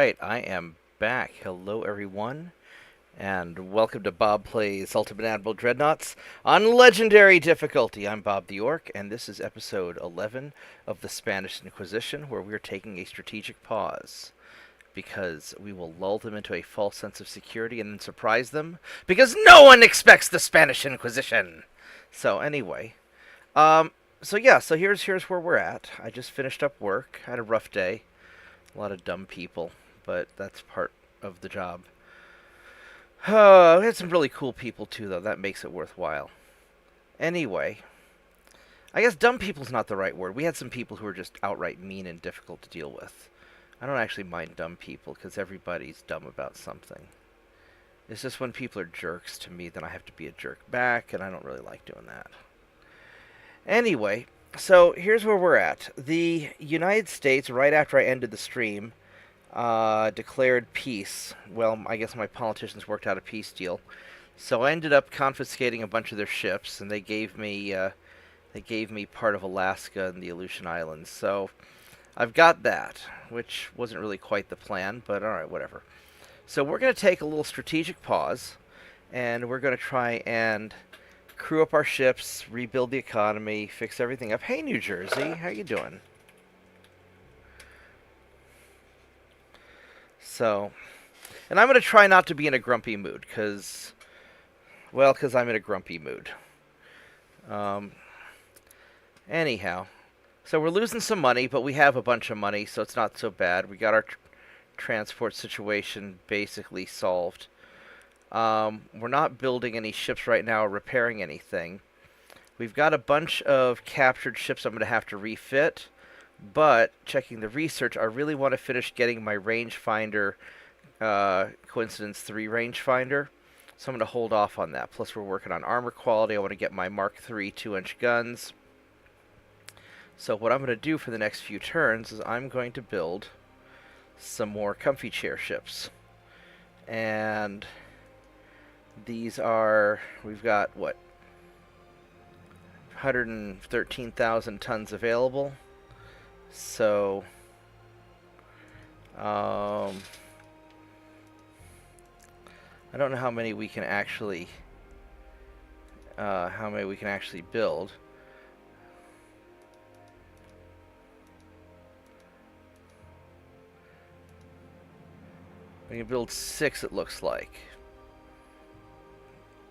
Alright, I am back. Hello, everyone, and welcome to Bob Plays Ultimate Admiral Dreadnoughts on Legendary Difficulty. I'm Bobtheorc, and this is episode 11 of the Spanish Inquisition, where we're taking a strategic pause. Because we will lull them into a false sense of security and then surprise them, because no one expects the Spanish Inquisition! So, anyway, so here's where we're at. I just finished up work. I had a rough day. A lot of dumb people, but that's part of the job. We had some really cool people too, though. That makes it worthwhile. Anyway, I guess dumb people's not the right word. We had some people who were just outright mean and difficult to deal with. I don't actually mind dumb people, because everybody's dumb about something. It's just when people are jerks to me, then I have to be a jerk back, and I don't really like doing that. Anyway, so here's where we're at. The United States, right after I ended the stream, declared peace. Well, I guess my politicians worked out a peace deal. So I ended up confiscating a bunch of their ships, and they gave me part of Alaska and the Aleutian Islands. So I've got that, which wasn't really quite the plan, but alright, whatever. So we're going to take a little strategic pause, and we're going to try and crew up our ships, rebuild the economy, fix everything up. Hey, New Jersey, how you doing? So, and I'm going to try not to be in a grumpy mood, because I'm in a grumpy mood. Anyhow, so we're losing some money, but we have a bunch of money, so it's not so bad. We got our transport situation basically solved. We're not building any ships right now or repairing anything. We've got a bunch of captured ships I'm going to have to refit, but checking the research, I really want to finish getting my rangefinder, Coincidence 3 rangefinder, so I'm going to hold off on that. Plus we're working on armor quality. I want to get my Mark III 2-inch guns. So what I'm going to do for the next few turns is I'm going to build some more comfy chair ships. And these are, we've got, what, 113,000 tons available. So, I don't know how many we can actually, build. We can build 6, it looks like.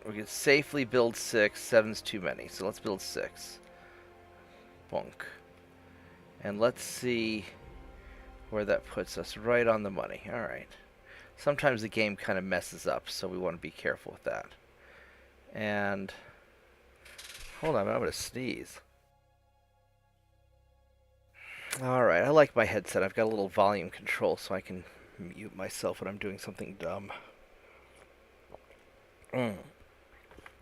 We can safely build 6. 7's too many, so let's build 6. Bonk. And let's see where that puts us. Right on the money. Alright. Sometimes the game kind of messes up, so we want to be careful with that. And hold on, I'm going to sneeze. Alright, I like my headset. I've got a little volume control so I can mute myself when I'm doing something dumb.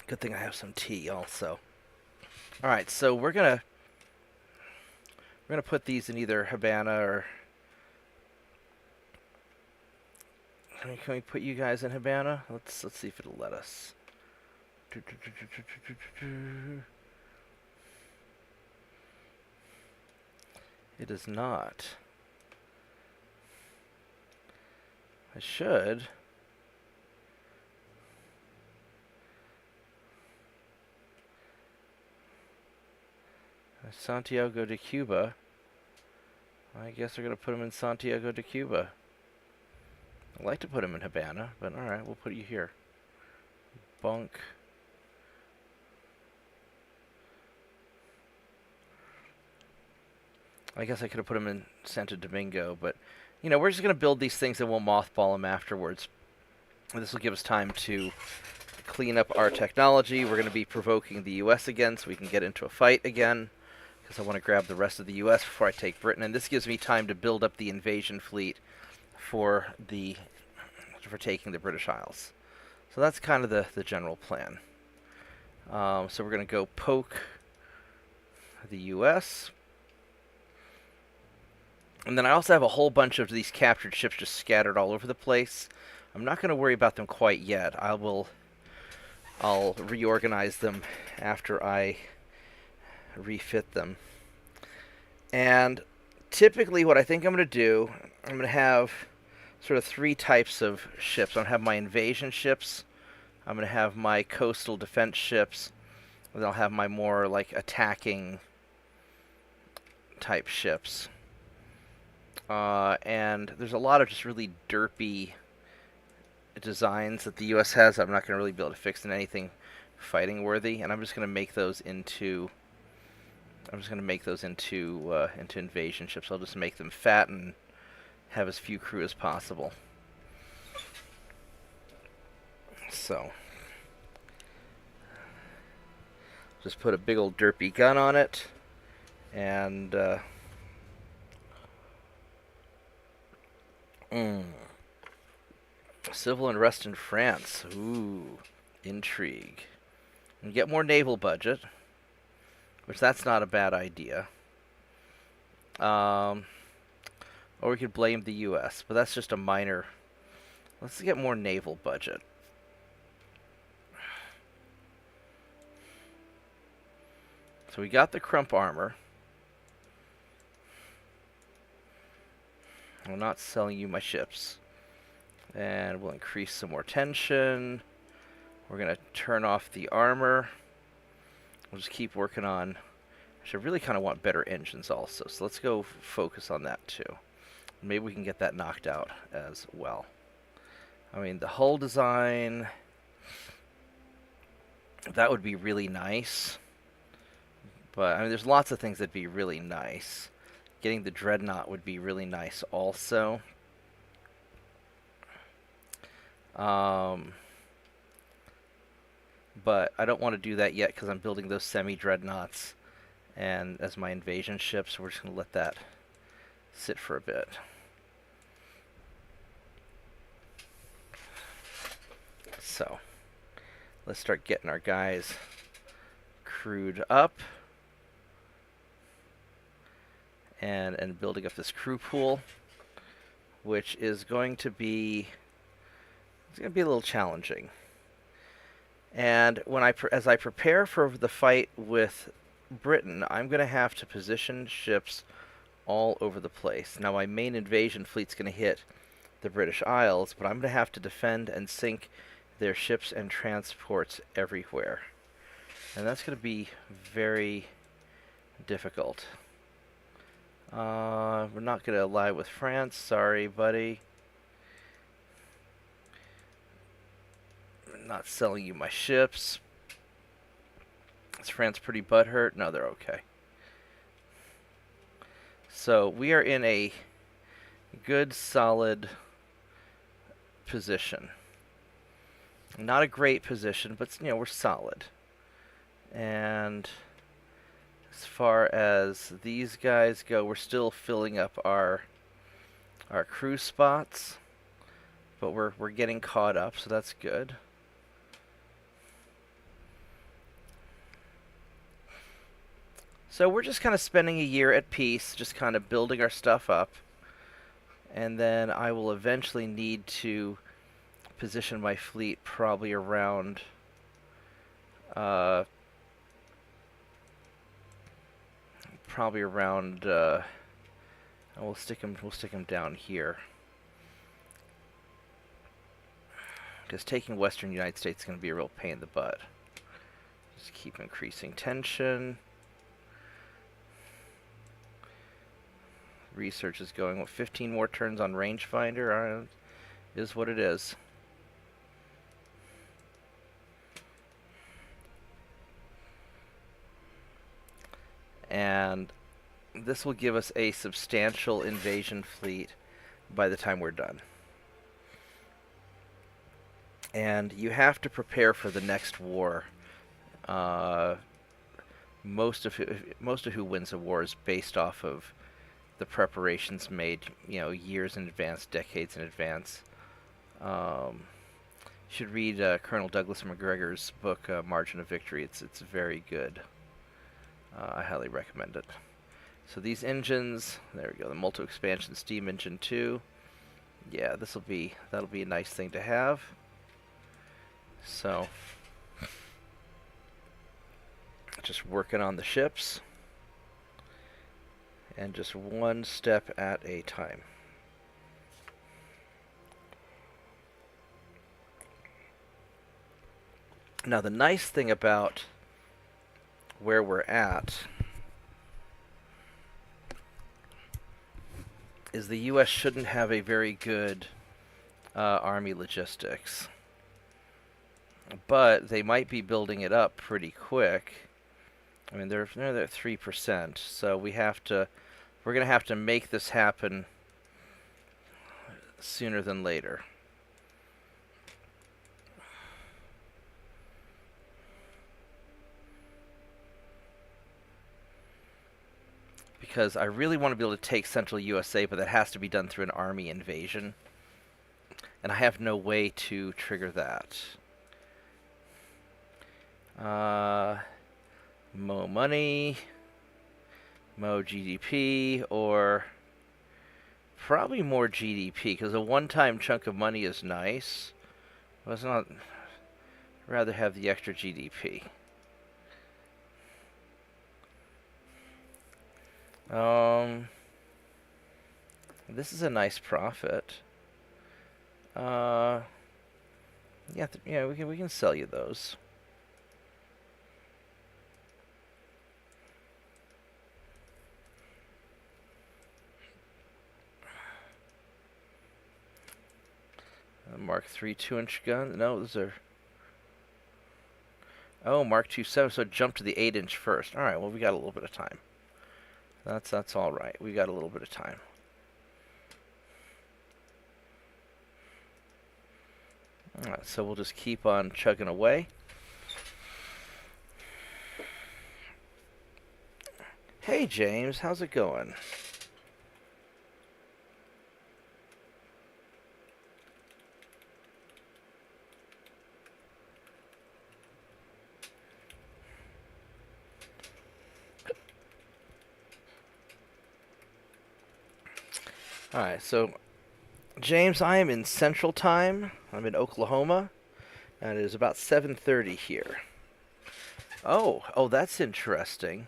Good thing I have some tea also. Alright, so we're gonna put these in either Havana or can we put you guys in Havana? Let's see if it'll let us. It does not. I should. Santiago de Cuba. I guess we're going to put him in Santiago de Cuba. I'd like to put him in Havana, but alright, we'll put you here. Bunk. I guess I could have put him in Santo Domingo, but, you know, we're just going to build these things and we'll mothball them afterwards. And this will give us time to clean up our technology. We're going to be provoking the U.S. again so we can get into a fight again, because I want to grab the rest of the U.S. before I take Britain. And this gives me time to build up the invasion fleet for taking the British Isles. So that's kind of the general plan. So we're going to go poke the U.S. And then I also have a whole bunch of these captured ships just scattered all over the place. I'm not going to worry about them quite yet. I'll reorganize them after I refit them. And typically what I think I'm going to do, I'm going to have sort of three types of ships. I'm going to have my invasion ships, I'm going to have my coastal defense ships, and then I'll have my more like attacking type ships. And there's a lot of just really derpy designs that the U.S. has. I'm not going to really be able to fix in anything fighting worthy, and I'm just going to make those into into invasion ships. I'll just make them fat and have as few crew as possible. So just put a big old derpy gun on it, and civil unrest in France. Ooh, intrigue. And get more naval budget, which that's not a bad idea. Or we could blame the U.S., but that's just a minor. Let's get more naval budget. So we got the crump armor. I'm not selling you my ships. And we'll increase some more tension. We're going to turn off the armor. We'll just keep working on... I really kind of want better engines also, so let's go focus on that too. Maybe we can get that knocked out as well. I mean, the hull design... that would be really nice. But, I mean, there's lots of things that'd be really nice. Getting the Dreadnought would be really nice also. But I don't want to do that yet because I'm building those semi-Dreadnoughts and as my invasion ships. We're just going to let that sit for a bit. So, let's start getting our guys crewed up. And building up this crew pool, which is going to be a little challenging. And when as I prepare for the fight with Britain, I'm going to have to position ships all over the place. Now, my main invasion fleet's going to hit the British Isles, but I'm going to have to defend and sink their ships and transports everywhere. And that's going to be very difficult. We're not going to ally with France. Sorry, buddy. I'm not selling you my ships. Is France pretty butthurt? No, they're okay. So we are in a good, solid position. Not a great position, but you know, we're solid. And as far as these guys go, we're still filling up our crew spots, but we're getting caught up, so that's good. So we're just kind of spending a year at peace, just kind of building our stuff up, and then I will eventually need to position my fleet probably around we'll stick them down here, because taking Western United States is going to be a real pain in the butt. Just keep increasing tension. Research is going with 15 more turns on rangefinder. Is what it is. And this will give us a substantial invasion fleet by the time we're done. And you have to prepare for the next war. Most of who wins a war is based off of the preparations made, you know, years in advance, decades in advance. You should read Colonel Douglas McGregor's book, Margin of Victory. It's very good. I highly recommend it. So these engines, there we go, the multi-expansion steam engine 2. Yeah, that'll be a nice thing to have. So, just working on the ships, and just one step at a time. Now, the nice thing about where we're at is the U.S. shouldn't have a very good army logistics. But they might be building it up pretty quick. I mean, they're at 3%, so we're gonna have to make this happen sooner than later. Because I really want to be able to take central USA, but that has to be done through an army invasion. And I have no way to trigger that. Mo money, Mo GDP, or probably more GDP, because a one-time chunk of money is nice. But it's not. I'd rather have the extra GDP. This is a nice profit. Yeah, we can sell you those. Mark III 2-inch gun. No, those are. Oh, Mark II 7. So jump to the 8-inch first. All right. Well, we got a little bit of time. That's all right. We got a little bit of time. All right. So we'll just keep on chugging away. Hey, James. How's it going? Alright, so James, I am in Central Time. I'm in Oklahoma, and it is about 7:30 here. Oh, that's interesting.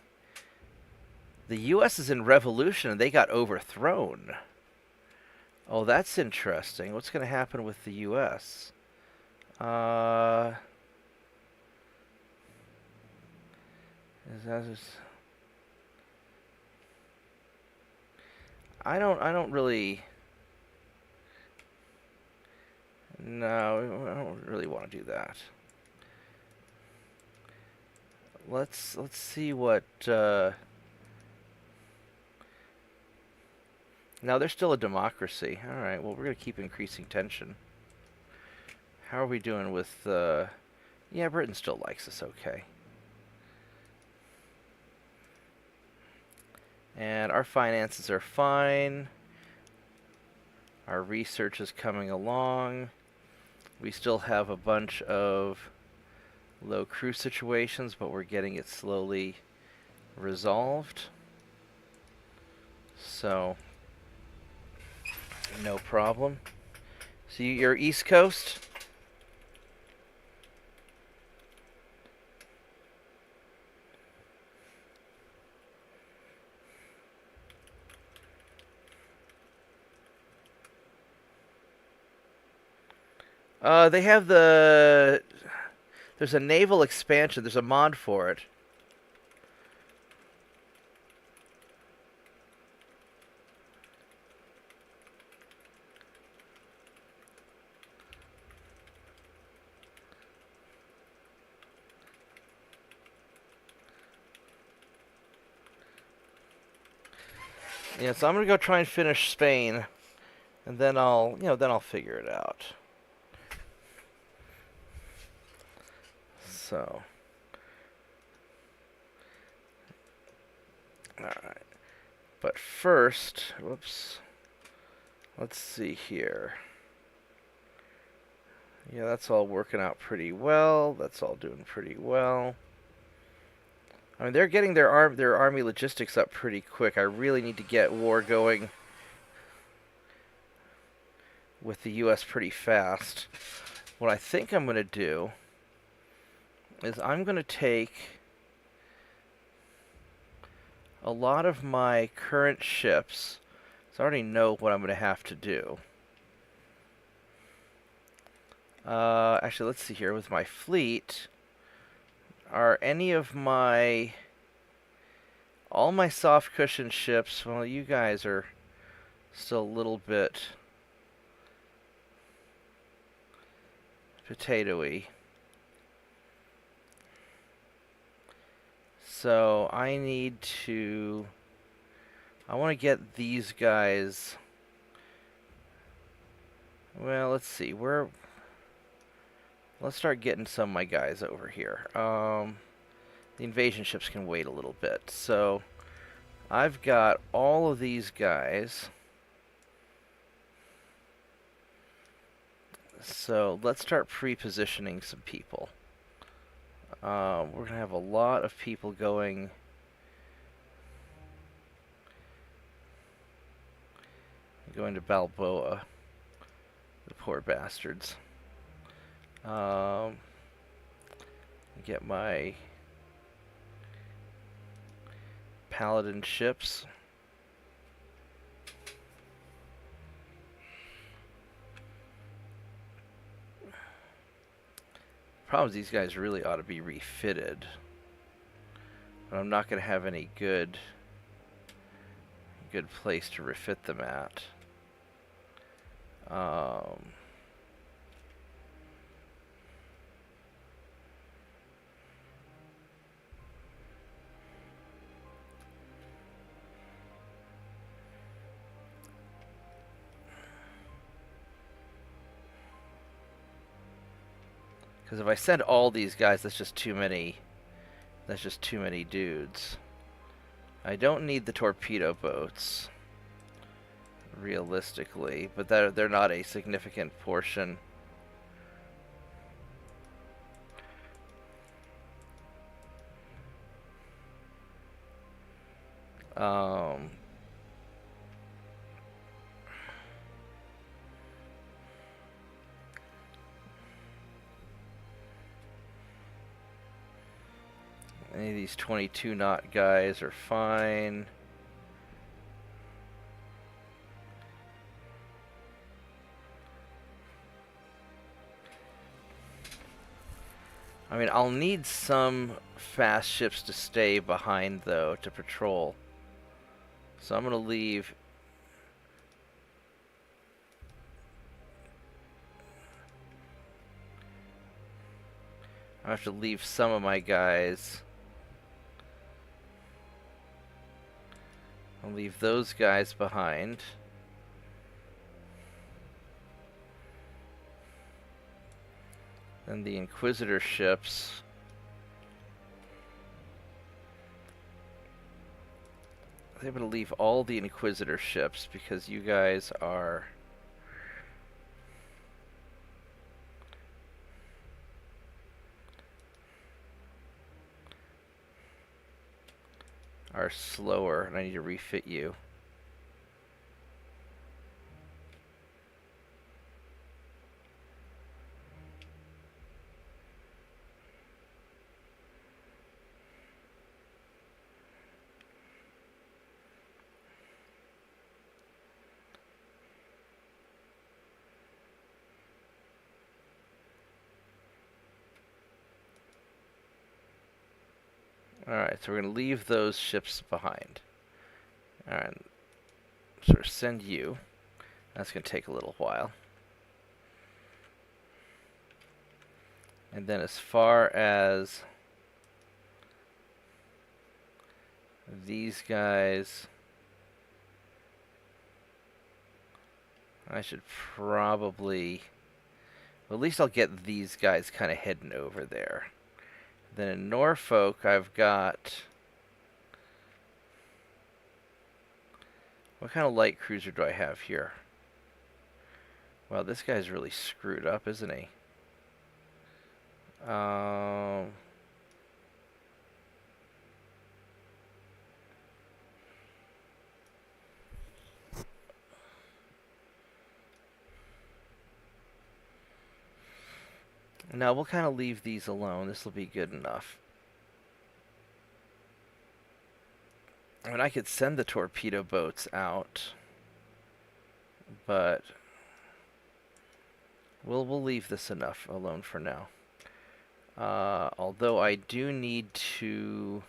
The U.S. is in revolution, and they got overthrown. Oh, that's interesting. What's going to happen with the U.S.? I don't really. No, I don't really want to do that. Let's see what. Now they're still a democracy. All right. Well, we're gonna keep increasing tension. How are we doing with? Yeah, Britain still likes us. Okay. And our finances are fine. Our research is coming along. We still have a bunch of low crew situations, but we're getting it slowly resolved. So, no problem. So you're East Coast? They have the. There's a naval expansion. There's a mod for it. Yeah, so I'm gonna go try and finish Spain, and then I'll figure it out. So, all right. But first, whoops. Let's see here. Yeah, that's all working out pretty well. That's all doing pretty well. I mean, they're getting their army logistics up pretty quick. I really need to get war going with the U.S. pretty fast. What I think I'm going to do is I'm going to take a lot of my current ships, so I already know what I'm going to have to do. Actually, let's see here with my fleet. Are any of my... all my soft cushion ships... well, you guys are still a little bit potatoey. So I need to... I want to get these guys... well, let's see. Let's start getting some of my guys over here. The invasion ships can wait a little bit. So I've got all of these guys. So let's start pre-positioning some people. We're going to have a lot of people going to Balboa. The poor bastards. Get my paladin ships. Problem is these guys really ought to be refitted. But I'm not going to have any good place to refit them at. Because if I send all these guys, that's just too many. That's just too many dudes. I don't need the torpedo boats, realistically, but they're not a significant portion. Any of these 22 knot guys are fine. I mean, I'll need some fast ships to stay behind, though, to patrol. So I'm going to leave... I have to leave some of my guys... I'll leave those guys behind. And the Inquisitor ships. I'm going to leave all the Inquisitor ships because you guys are slower, and I need to refit you. Alright, so we're going to leave those ships behind. Alright, sort of send you. That's going to take a little while. And then as far as these guys, I should probably... well, at least I'll get these guys kind of heading over there. Then in Norfolk, I've got... what kind of light cruiser do I have here? Well, this guy's really screwed up, isn't he? Now, we'll kind of leave these alone. This will be good enough. I mean, I could send the torpedo boats out, but we'll leave this enough alone for now. Although I do need to...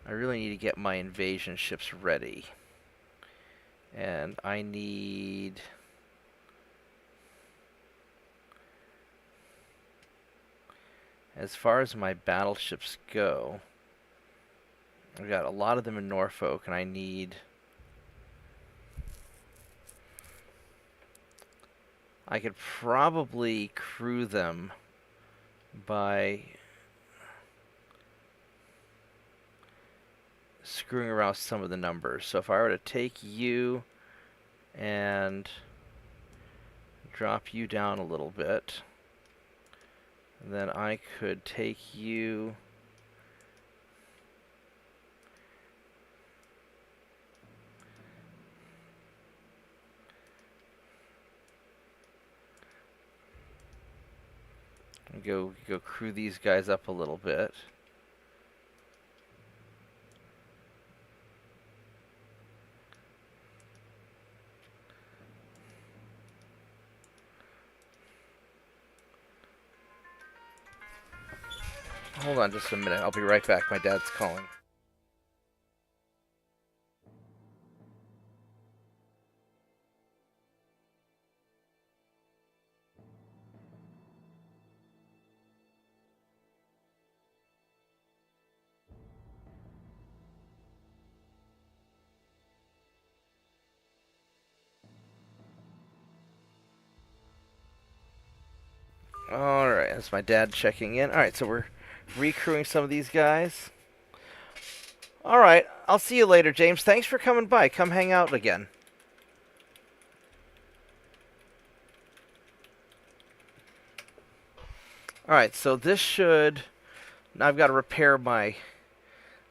I really need to get my invasion ships ready. And I need... As far as my battleships go, I've got a lot of them in Norfolk, and I need... I could probably crew them by screwing around some of the numbers. So if I were to take you and drop you down a little bit, then I could take you and go crew these guys up a little bit. Hold on just a minute. I'll be right back. My dad's calling. Alright, that's my dad checking in. Alright, so we're recrewing some of these guys. Alright, I'll see you later, James. Thanks for coming by. Come hang out again. Alright, so this should... Now I've got to repair my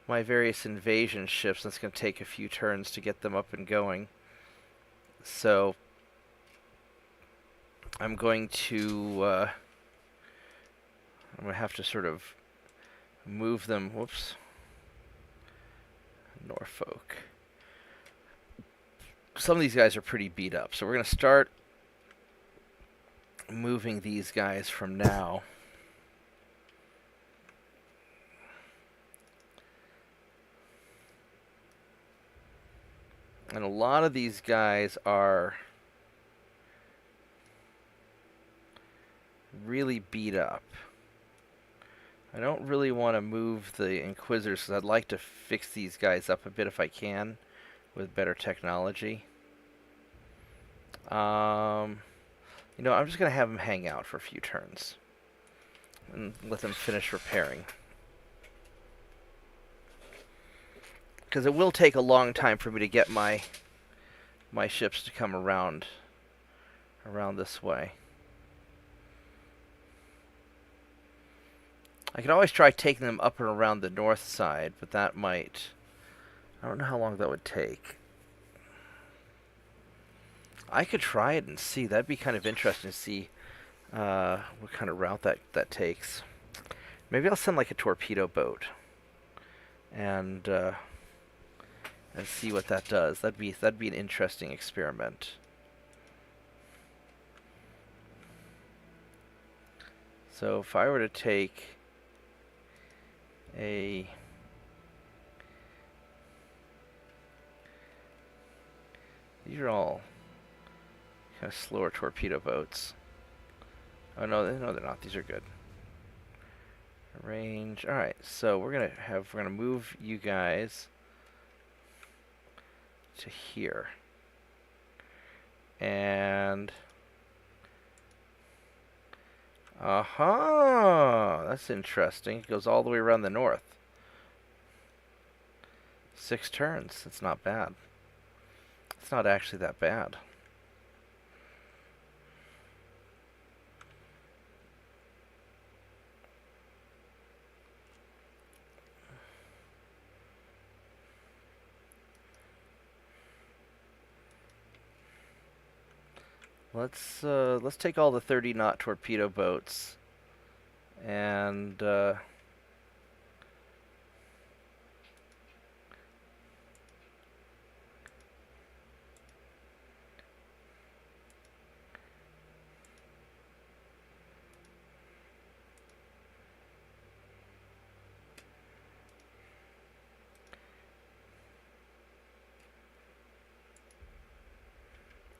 various invasion ships. That's going to take a few turns to get them up and going. So I'm going to have to sort of move them. Whoops. Norfolk. Some of these guys are pretty beat up, so we're going to start moving these guys from now. And a lot of these guys are really beat up. I don't really want to move the Inquisitors because I'd like to fix these guys up a bit if I can with better technology. You know, I'm just going to have them hang out for a few turns and let them finish repairing. Because it will take a long time for me to get my ships to come around this way. I could always try taking them up and around the north side, but that might... I don't know how long that would take. I could try it and see. That'd be kind of interesting to see what kind of route that takes. Maybe I'll send like a torpedo boat and see what that does. That'd be an interesting experiment. So if I were to take a... These are all kind of slower torpedo boats. Oh no, they're not. These are good. Range. All right, so we're gonna move you guys to here, and that's interesting. It goes all the way around the north. 6 turns. It's not bad. It's not actually that bad. Let's take all the 30-knot torpedo boats and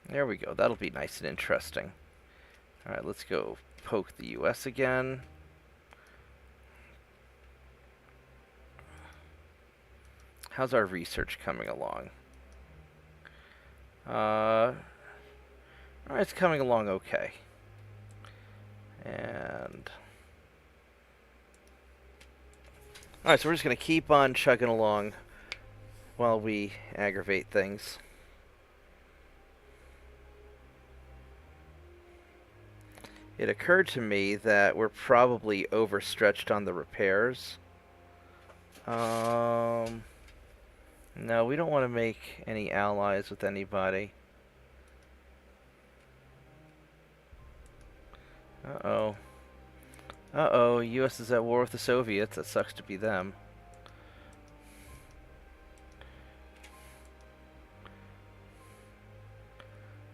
There we go. That'll be nice and interesting. Alright, let's go poke the US again. How's our research coming along? Alright, it's coming along okay. And... Alright, so we're just going to keep on chugging along while we aggravate things. It occurred to me that we're probably overstretched on the repairs. No, we don't want to make any allies with anybody. Uh-oh. Uh-oh, US is at war with the Soviets. That sucks to be them.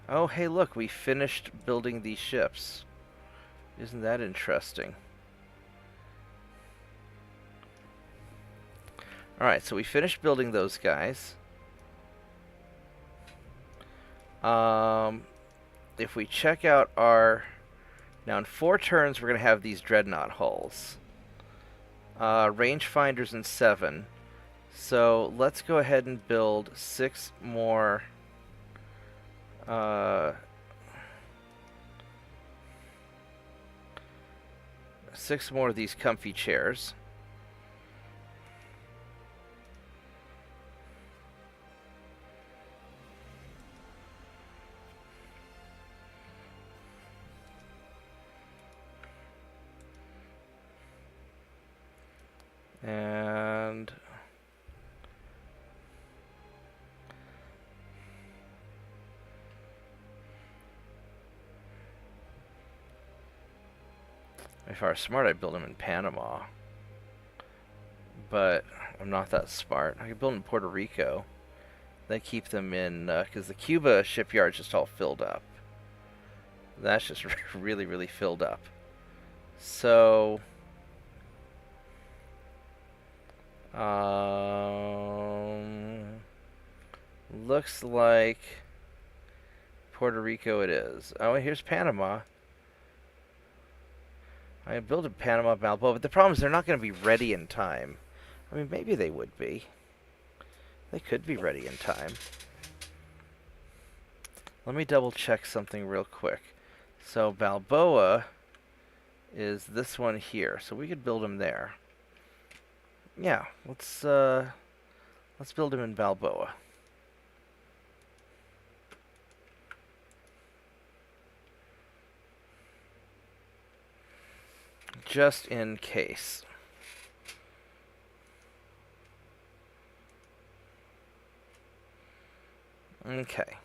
Oh, hey, look, we finished building these ships. Isn't that interesting? Alright, so we finished building those guys. If we check out our... Now, in 4 turns, we're going to have these Dreadnought hulls. Rangefinders in 7. So, let's go ahead and build 6 more... 6 more of these comfy chairs. And if I were smart, I'd build them in Panama. But I'm not that smart. I could build them in Puerto Rico. They keep them in, because the Cuba shipyard's just all filled up. That's just really, really filled up. So... looks like Puerto Rico it is. Oh, and here's Panama. I built a Panama Balboa, but the problem is they're not going to be ready in time. I mean, maybe they would be. They could be ready in time. Let me double check something real quick. So Balboa is this one here, so we could build him there. Yeah, let's build him in Balboa. Just in case. Okay.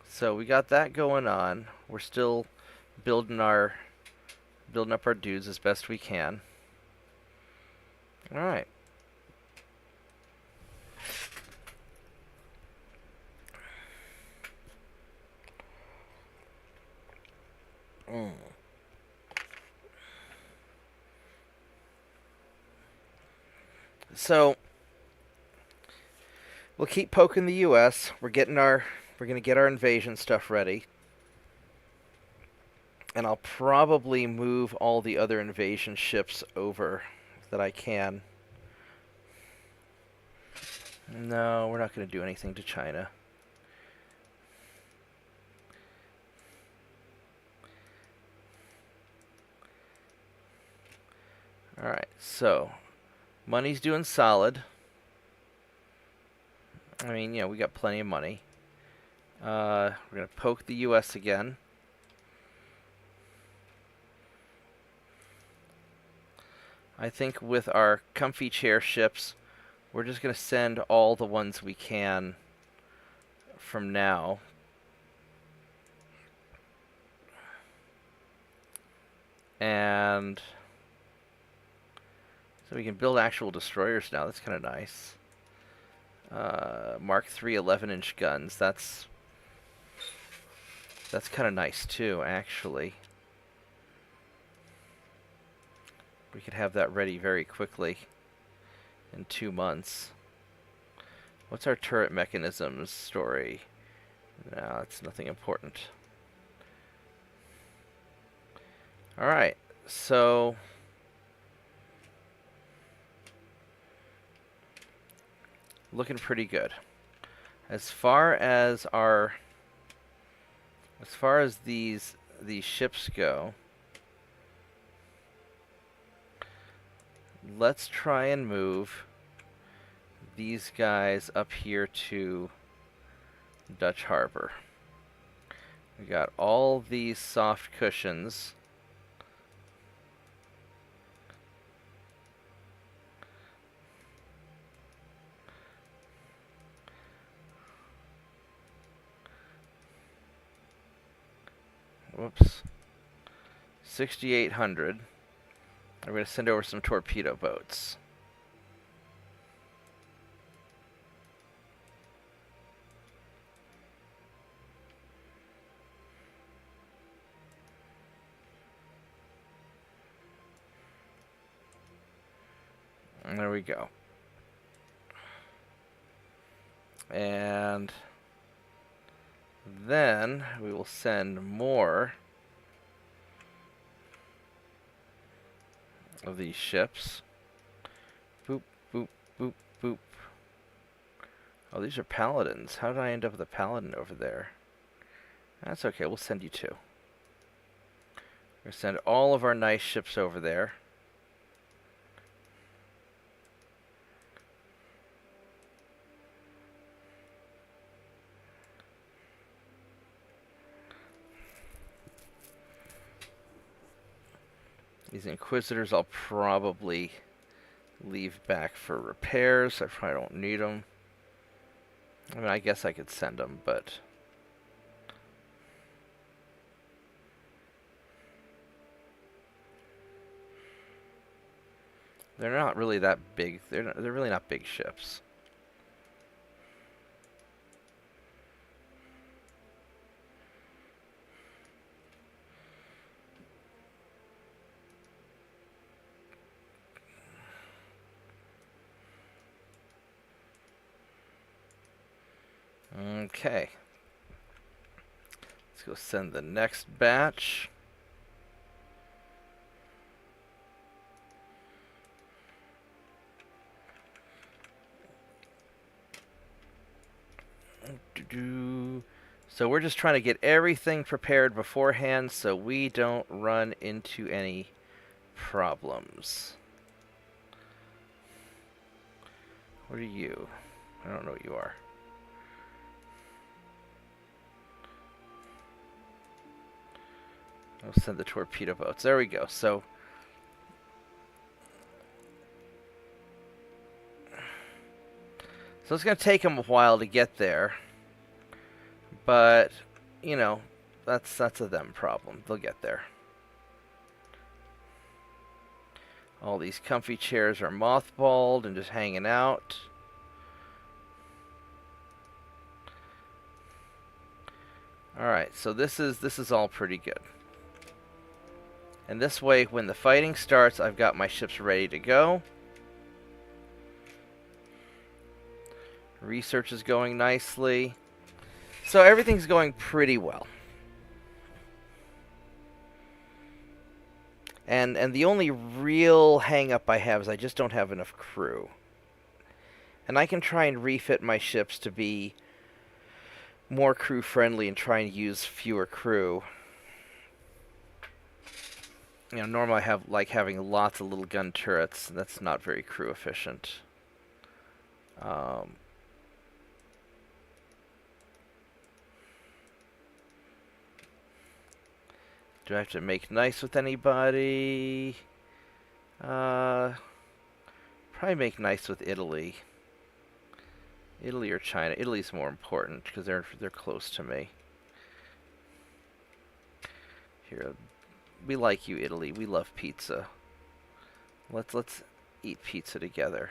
So we got that going on. We're still building up our dudes as best we can. All right. So we'll keep poking the US. We're gonna get our invasion stuff ready. And I'll probably move all the other invasion ships over that I can. No, we're not going to do anything to China. Alright, so money's doing solid. I mean, we got plenty of money. We're going to poke the US again. I think with our comfy chair ships, we're just going to send all the ones we can from now. And so we can build actual destroyers now. That's kind of nice. Mark III 11-inch guns. That's kind of nice too, actually. We could have that ready very quickly in 2 months. What's our turret mechanisms story? No, it's nothing important. Alright, so... looking pretty good. As far as these ships go, let's try and move these guys up here to Dutch Harbor. We got all these soft cushions. Whoops. 6,800. I'm going to send over some torpedo boats. And there we go. And then we will send more of these ships. Boop, boop, boop, boop. Oh, these are paladins. How did I end up with a paladin over there? That's okay, we'll send you two. We're going to send all of our nice ships over there. These Inquisitors I'll probably leave back for repairs. I probably don't need them. I mean, I guess I could send them, but... they're not really that big. They're really not big ships. Okay. Let's go send the next batch. So we're just trying to get everything prepared beforehand so we don't run into any problems. What are you? I don't know what you are. I'll send the torpedo boats. There we go. So it's going to take them a while to get there. But, you know, that's a them problem. They'll get there. All these comfy chairs are mothballed and just hanging out. Alright, so this is all pretty good. And this way, when the fighting starts, I've got my ships ready to go. Research is going nicely. So everything's going pretty well. And the only real hang-up I have is I just don't have enough crew. And I can try and refit my ships to be more crew-friendly and try and use fewer crew. You know, normally I have like having lots of little gun turrets. That's not very crew efficient. Do I have to make nice with anybody? Probably make nice with Italy. Italy or China. Italy's more important because they're close to me. Here, we like you, Italy. We love pizza. Let's eat pizza together.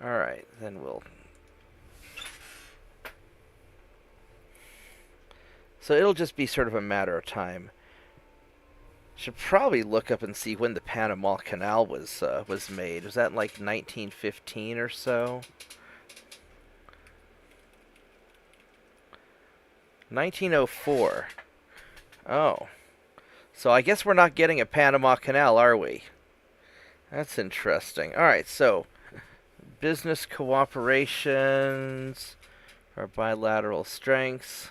All right, then we'll. So it'll just be sort of a matter of time. Should probably look up and see when the Panama Canal was made. Was that like 1915 or so? 1904. Oh. So I guess we're not getting a Panama Canal, are we? That's interesting. Alright, so business cooperations, our bilateral strengths,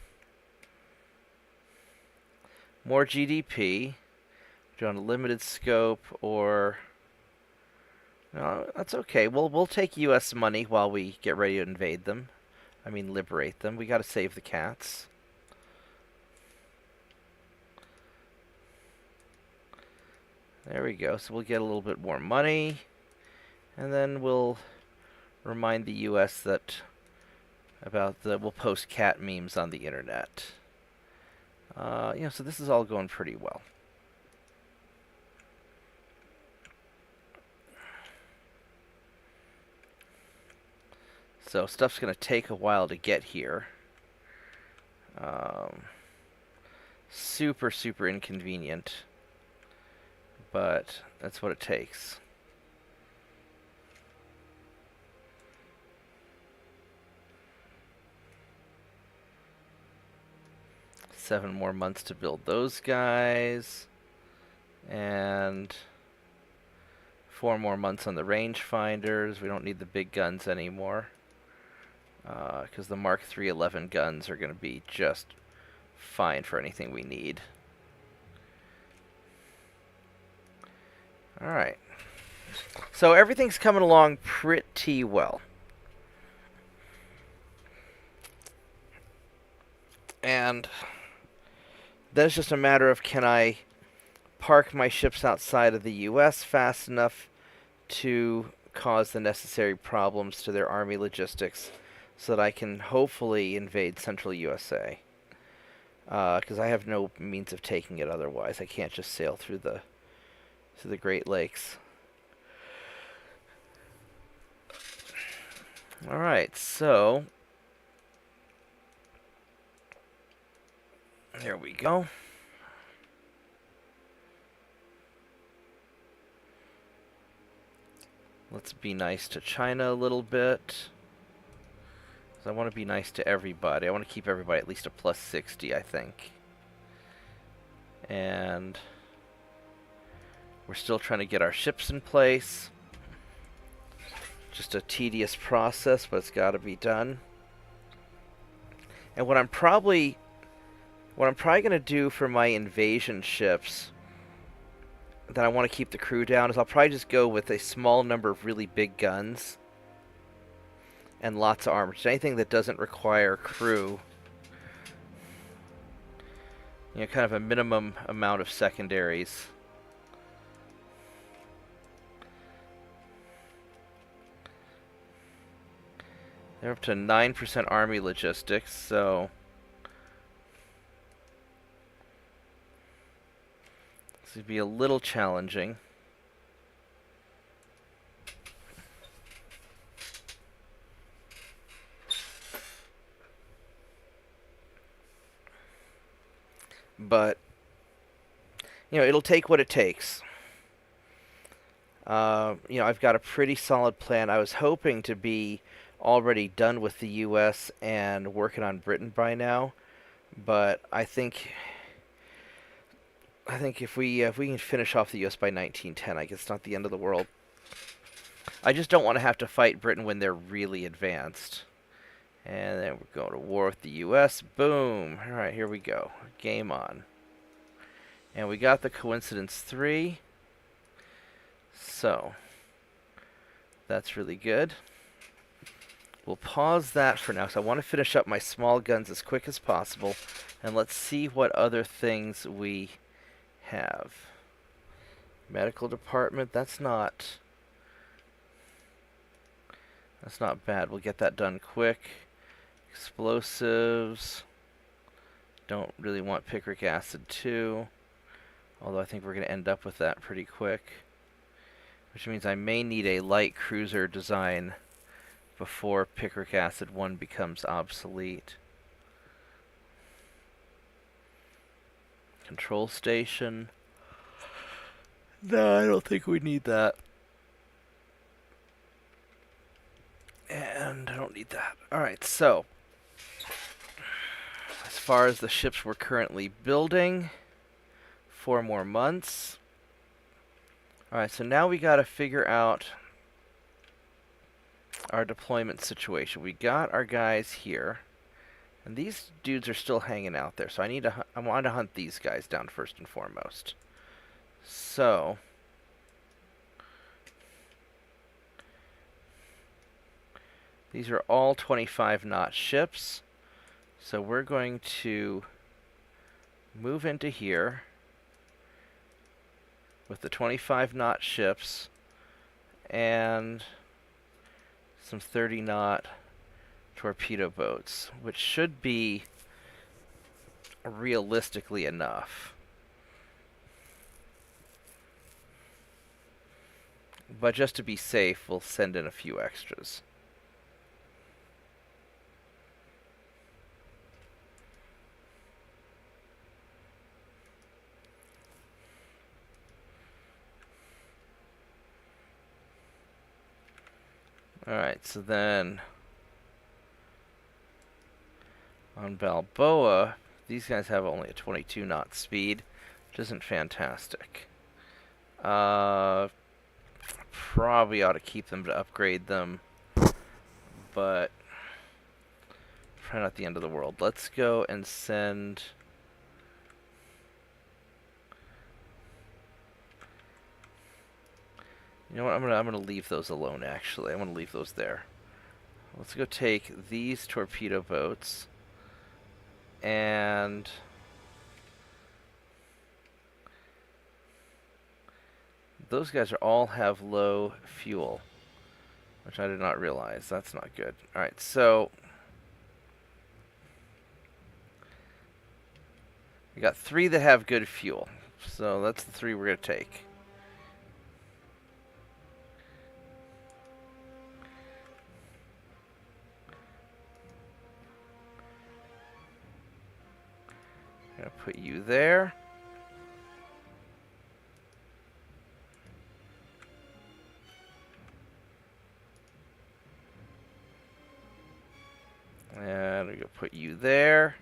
more GDP, do on a limited scope, or no, that's okay. We'll take U.S. money while we get ready to invade them. I mean, liberate them. We got to save the cats. There we go. So we'll get a little bit more money, and then we'll remind the U.S. that we'll post cat memes on the internet. So this is all going pretty well. So stuff's going to take a while to get here. Super, super inconvenient. But that's what it takes. Seven more months to build those guys. And 4 more months on the rangefinders. We don't need the big guns anymore. Because the Mark III 11 guns are going to be just fine for anything we need. Alright. So everything's coming along pretty well. And then it's just a matter of, can I park my ships outside of the U.S. fast enough to cause the necessary problems to their army logistics so that I can hopefully invade central USA. Because I have no means of taking it otherwise. I can't just sail through the Great Lakes. Alright, so there we go. Let's be nice to China a little bit. I want to be nice to everybody. I want to keep everybody at least a plus 60, I think. And we're still trying to get our ships in place. Just a tedious process, but it's got to be done. And what I'm probably going to do for my invasion ships that I want to keep the crew down is I'll probably just go with a small number of really big guns and lots of armor. Just anything that doesn't require crew. Kind of a minimum amount of secondaries. They're up to 9% army logistics, so this would be a little challenging. But, it'll take what it takes. I've got a pretty solid plan. I was hoping to be already done with the U.S. and working on Britain by now, but I think if we can finish off the U.S. by 1910, I guess it's not the end of the world. I just don't want to have to fight Britain when they're really advanced. And then we're going to war with the U.S. Boom! Alright, here we go. Game on. And we got the coincidence 3. So, that's really good. We'll pause that for now, because I want to finish up my small guns as quick as possible. And let's see what other things we have. Medical department, that's not bad. We'll get that done quick. Explosives. Don't really want picric acid too. Although I think we're going to end up with that pretty quick. Which means I may need a light cruiser design before picric acid 1 becomes obsolete. Control station. No, I don't think we need that. And I don't need that. Alright, so as far as the ships we're currently building. 4 more months. Alright, so now we gotta figure out our deployment situation. We got our guys here. And these dudes are still hanging out there, so I want to hunt these guys down first and foremost. So these are all 25 knot ships. So we're going to move into here with the 25 knot ships and some 30 knot torpedo boats, which should be realistically enough. But just to be safe, we'll send in a few extras. Alright, so then on Balboa, these guys have only a 22 knot speed, which isn't fantastic. Probably ought to keep them to upgrade them, but probably not the end of the world. Let's go and send... You know what? I'm gonna leave those alone. Actually, I'm gonna leave those there. Let's go take these torpedo boats and those guys all have low fuel, which I did not realize. That's not good. All right, so we got 3 that have good fuel. So that's the 3 we're gonna take. I'm gonna put you there. And we're gonna put you there.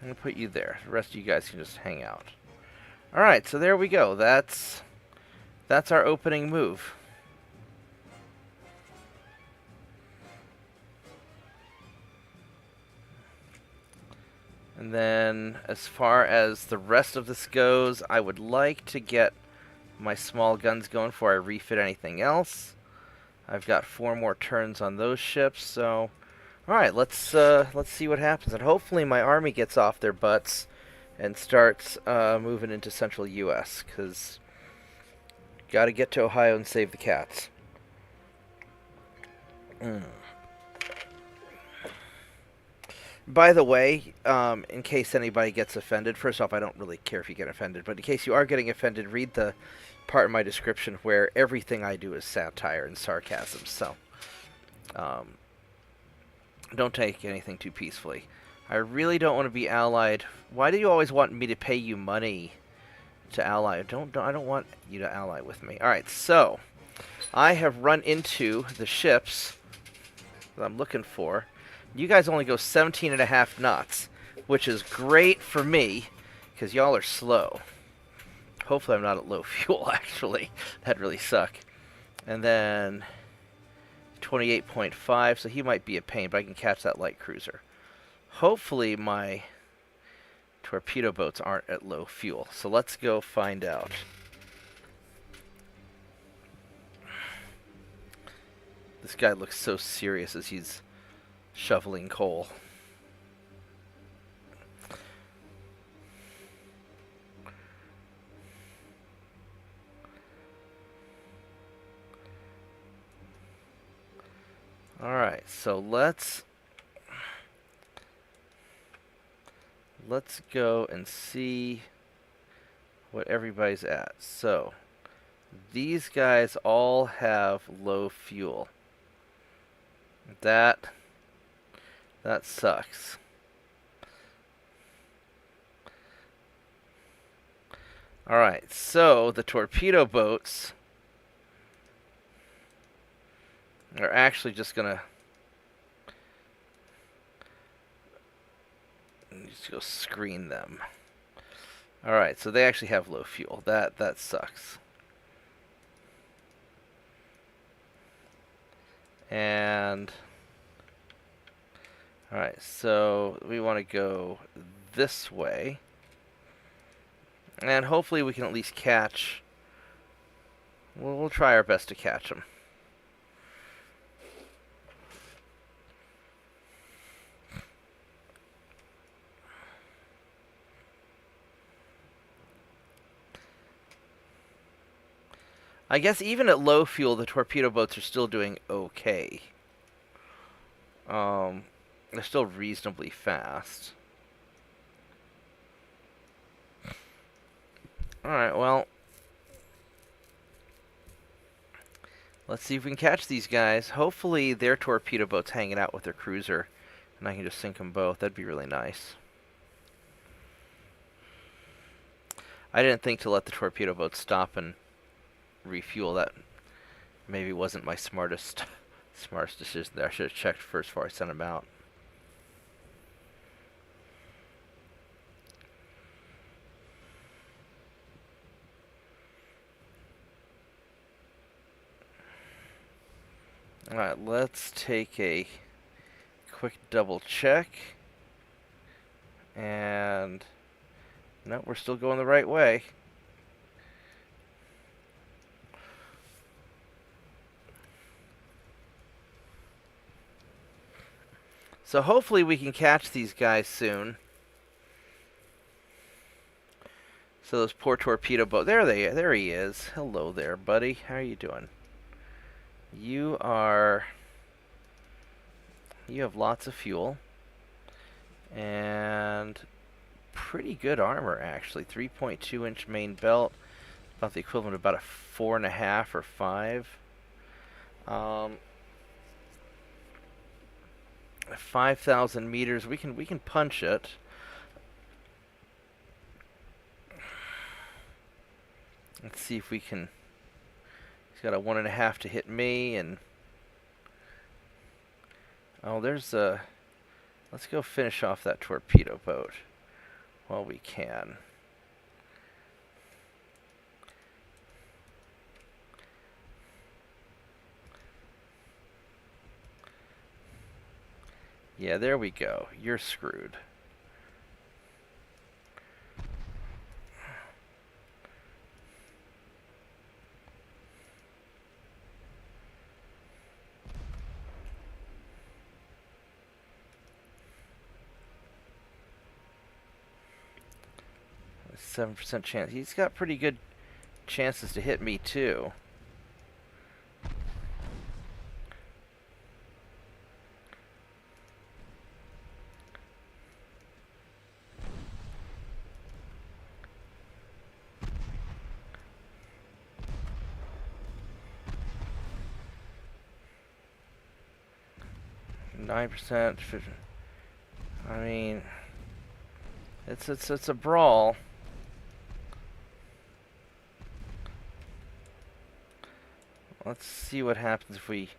I'm gonna put you there. The rest of you guys can just hang out. Alright, so there we go. That's our opening move. And then as far as the rest of this goes, I would like to get my small guns going before I refit anything else. I've got 4 more turns on those ships, so alright, let's see what happens. And hopefully my army gets off their butts and starts moving into central US, because gotta get to Ohio and save the cats. By the way, in case anybody gets offended, first off, I don't really care if you get offended, but in case you are getting offended, read the part of my description where everything I do is satire and sarcasm, so don't take anything too peacefully. I really don't want to be allied. Why do you always want me to pay you money to ally? I don't want you to ally with me. Alright, so I have run into the ships that I'm looking for. You guys only go 17.5 knots, which is great for me, because y'all are slow. Hopefully I'm not at low fuel, actually. That'd really suck. And then 28.5, so he might be a pain, but I can catch that light cruiser. Hopefully my torpedo boats aren't at low fuel, so let's go find out. This guy looks so serious as he's shoveling coal. Alright, so let's go and see what everybody's at. So, these guys all have low fuel. That sucks. Alright, so the torpedo boats are actually just gonna go screen them. Alright, so they actually have low fuel. That sucks. And alright, so we want to go this way. And hopefully we can at least catch. We'll try our best to catch them. I guess even at low fuel, the torpedo boats are still doing okay. They're still reasonably fast. Alright, well, let's see if we can catch these guys. Hopefully their torpedo boat's hanging out with their cruiser, and I can just sink them both. That'd be really nice. I didn't think to let the torpedo boat stop and refuel. That maybe wasn't my smartest decision there. I should have checked first before I sent them out. Alright, let's take a quick double check. And no, we're still going the right way. So hopefully we can catch these guys soon. So those poor torpedo boat. There he is. Hello there, buddy. How are you doing? You have lots of fuel. And pretty good armor, actually. 3.2-inch main belt. About the equivalent of about a 4.5 or 5. 5,000 meters. We can punch it. Let's see if we can. He's got a 1.5 to hit me, and oh, there's a. Let's go finish off that torpedo boat while we can. Yeah, there we go. You're screwed. A 7% chance. He's got pretty good chances to hit me too. %. I mean, it's a brawl. Let's see what happens if we.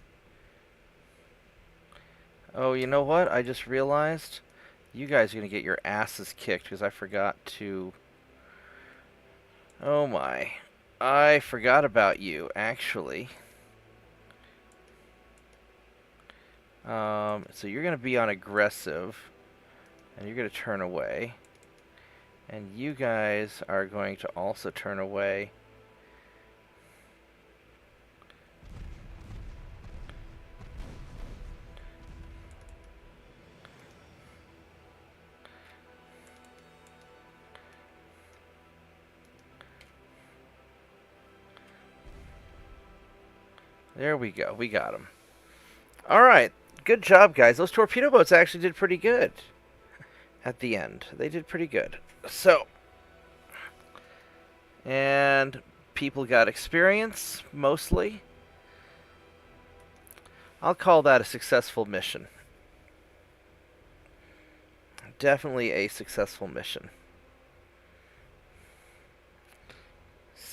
Oh, you know what? I just realized you guys are gonna get your asses kicked because I forgot to. Oh my! I forgot about you actually. So you're going to be on aggressive, and you're going to turn away. And you guys are going to also turn away. There we go. We got him. All right. Good job, guys. Those torpedo boats actually did pretty good at the end. They did pretty good. So, and people got experience, mostly. I'll call that a successful mission. Definitely a successful mission.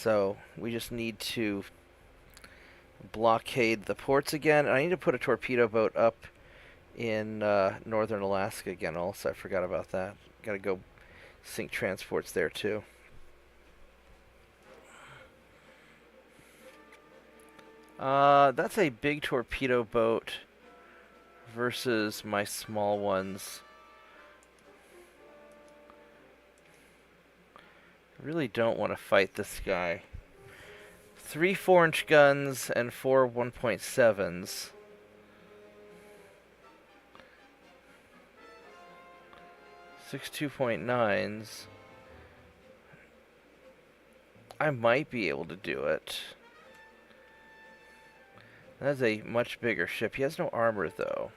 So we just need to blockade the ports again. And I need to put a torpedo boat up in northern Alaska again also. I forgot about that. Gotta go sink transports there too. That's a big torpedo boat versus my small ones. I really don't want to fight this guy. 3 4-inch guns and 4 1.7s. 6 2.9s. I might be able to do it. That's a much bigger ship. He has no armor, though.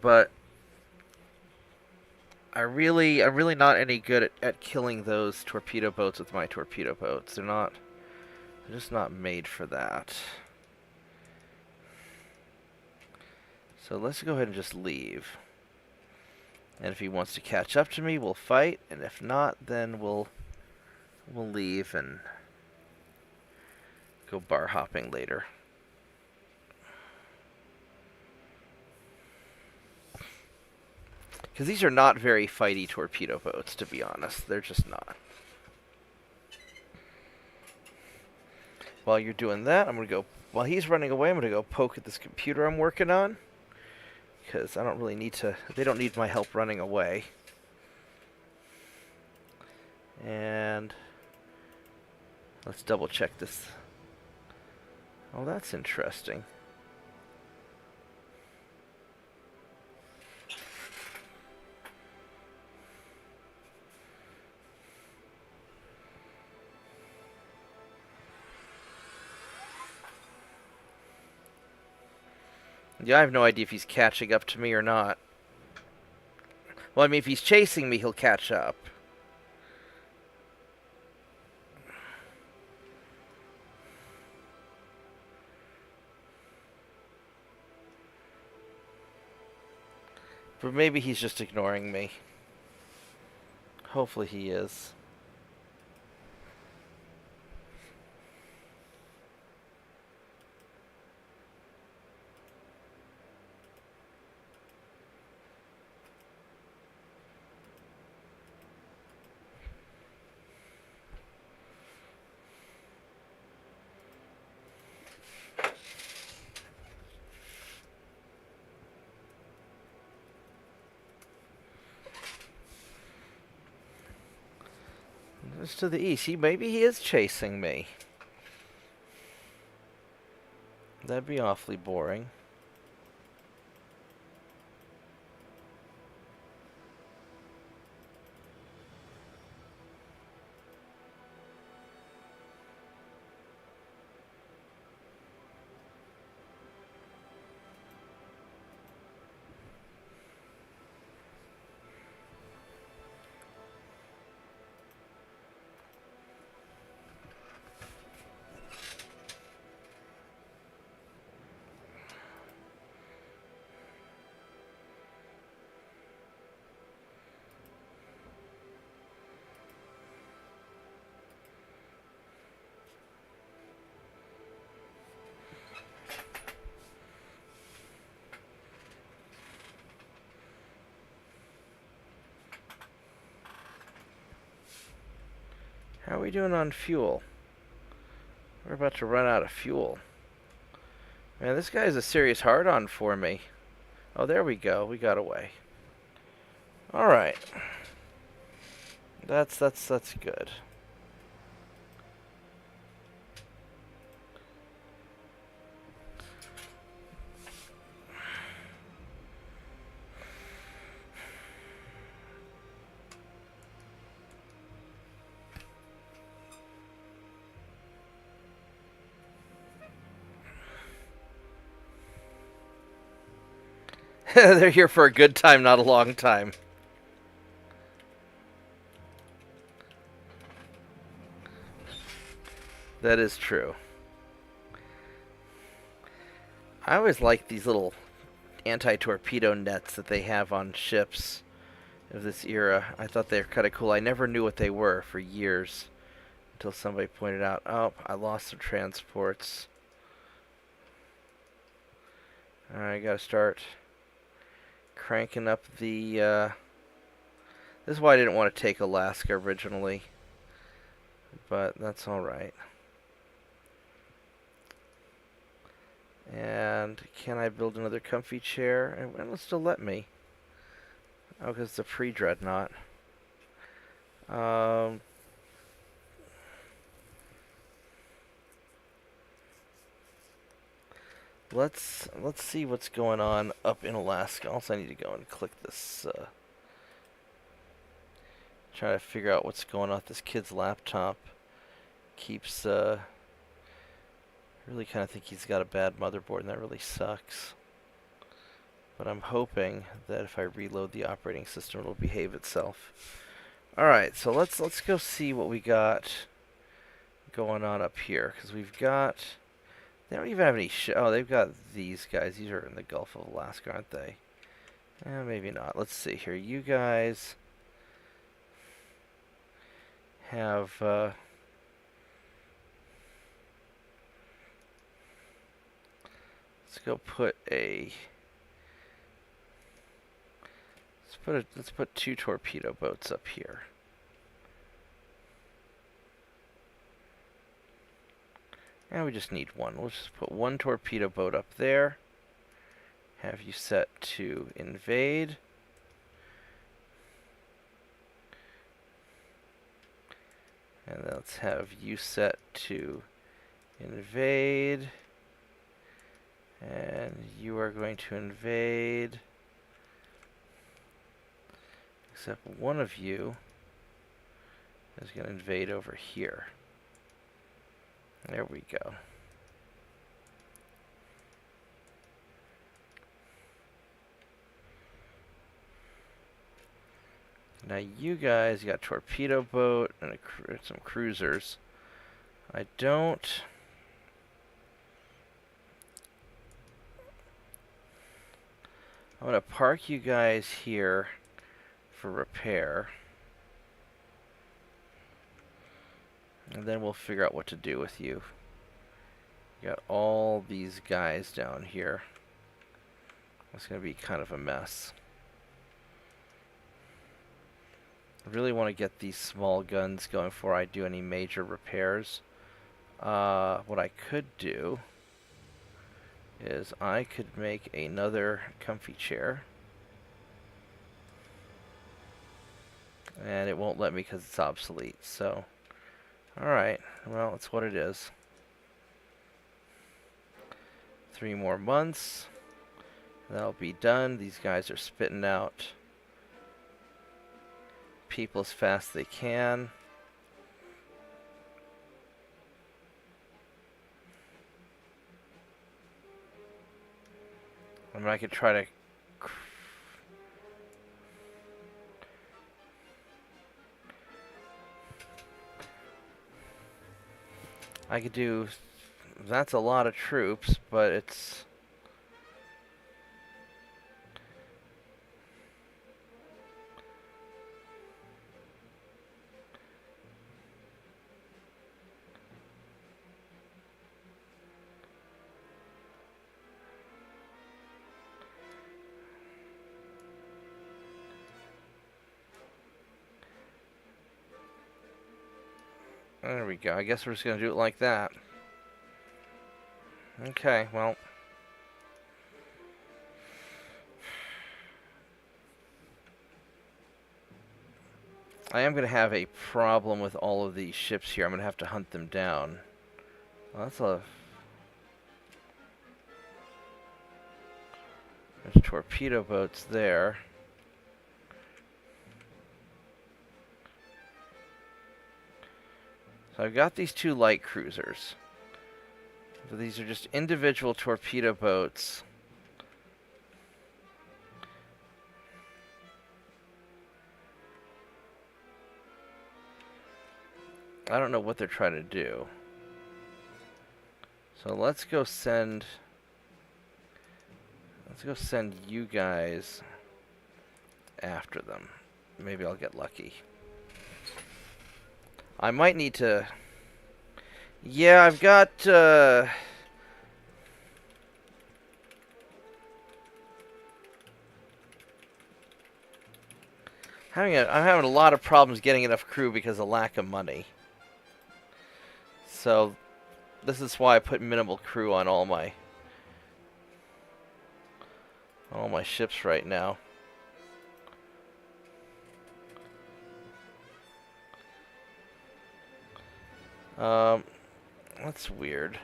But I'm really not any good at killing those torpedo boats with my torpedo boats. They're just not made for that. So let's go ahead and just leave. And if he wants to catch up to me, we'll fight. And if not, then we'll leave and go bar hopping later. Because these are not very fighty torpedo boats, to be honest. They're just not. While you're doing that, while he's running away, I'm going to go poke at this computer I'm working on. Because I don't really need to, they don't need my help running away. And let's double check this. Oh, that's interesting. Yeah, I have no idea if he's catching up to me or not. Well, I mean, if he's chasing me, he'll catch up. But maybe he's just ignoring me. Hopefully he is. Just to the east. Maybe he is chasing me. That'd be awfully boring. How are we doing on fuel? We're about to run out of fuel. Man, this guy's a serious hard-on for me. Oh, there we go. We got away. All right. That's good. They're here for a good time, not a long time. That is true. I always like these little anti-torpedo nets that they have on ships. of this era. I thought they were kind of cool. I never knew what they were for years until somebody pointed out, oh, I lost some transports. Alright, I gotta start cranking up the, this is why I didn't want to take Alaska originally, but that's alright. And can I build another comfy chair? And it'll still let me. Oh, because it's a pre-dreadnought. Let's see what's going on up in Alaska. Also, I need to go and click this. Try to figure out what's going on with this kid's laptop. Keeps really kind of think he's got a bad motherboard, and that really sucks. But I'm hoping that if I reload the operating system, it'll behave itself. All right, so let's go see what we got going on up here, because we've got. They don't even have any oh, they've got these guys. These are in the Gulf of Alaska, aren't they? Maybe not. Let's see here. You guys have let's go put a let's put 2 torpedo boats up here. And we just need one. We'll just put 1 torpedo boat up there. Have you set to invade. And let's have you set to invade. And you are going to invade. Except one of you is going to invade over here. There we go. Now you guys got torpedo boat and some cruisers. I don't. I'm gonna park you guys here for repair. And then we'll figure out what to do with you. You got all these guys down here. It's going to be kind of a mess. I really want to get these small guns going before I do any major repairs. What I could do is I could make another comfy chair. And it won't let me because it's obsolete, so... Alright, well, it's what it is. 3 more months. That'll be done. These guys are spitting out people as fast as they can. I mean, I could try to... I could do... That's a lot of troops, but it's... There we go. I guess we're just going to do it like that. Okay, well. I am going to have a problem with all of these ships here. I'm going to have to hunt them down. Well, that's a... There's torpedo boats there. So I've got these 2 light cruisers. So these are just individual torpedo boats. I don't know what they're trying to do. So let's go send you guys after them. maybe I'll get lucky. I might need to... Yeah, I've got... I'm having a lot of problems getting enough crew because of lack of money. So, this is why I put minimal crew on all my ships right now. That's weird.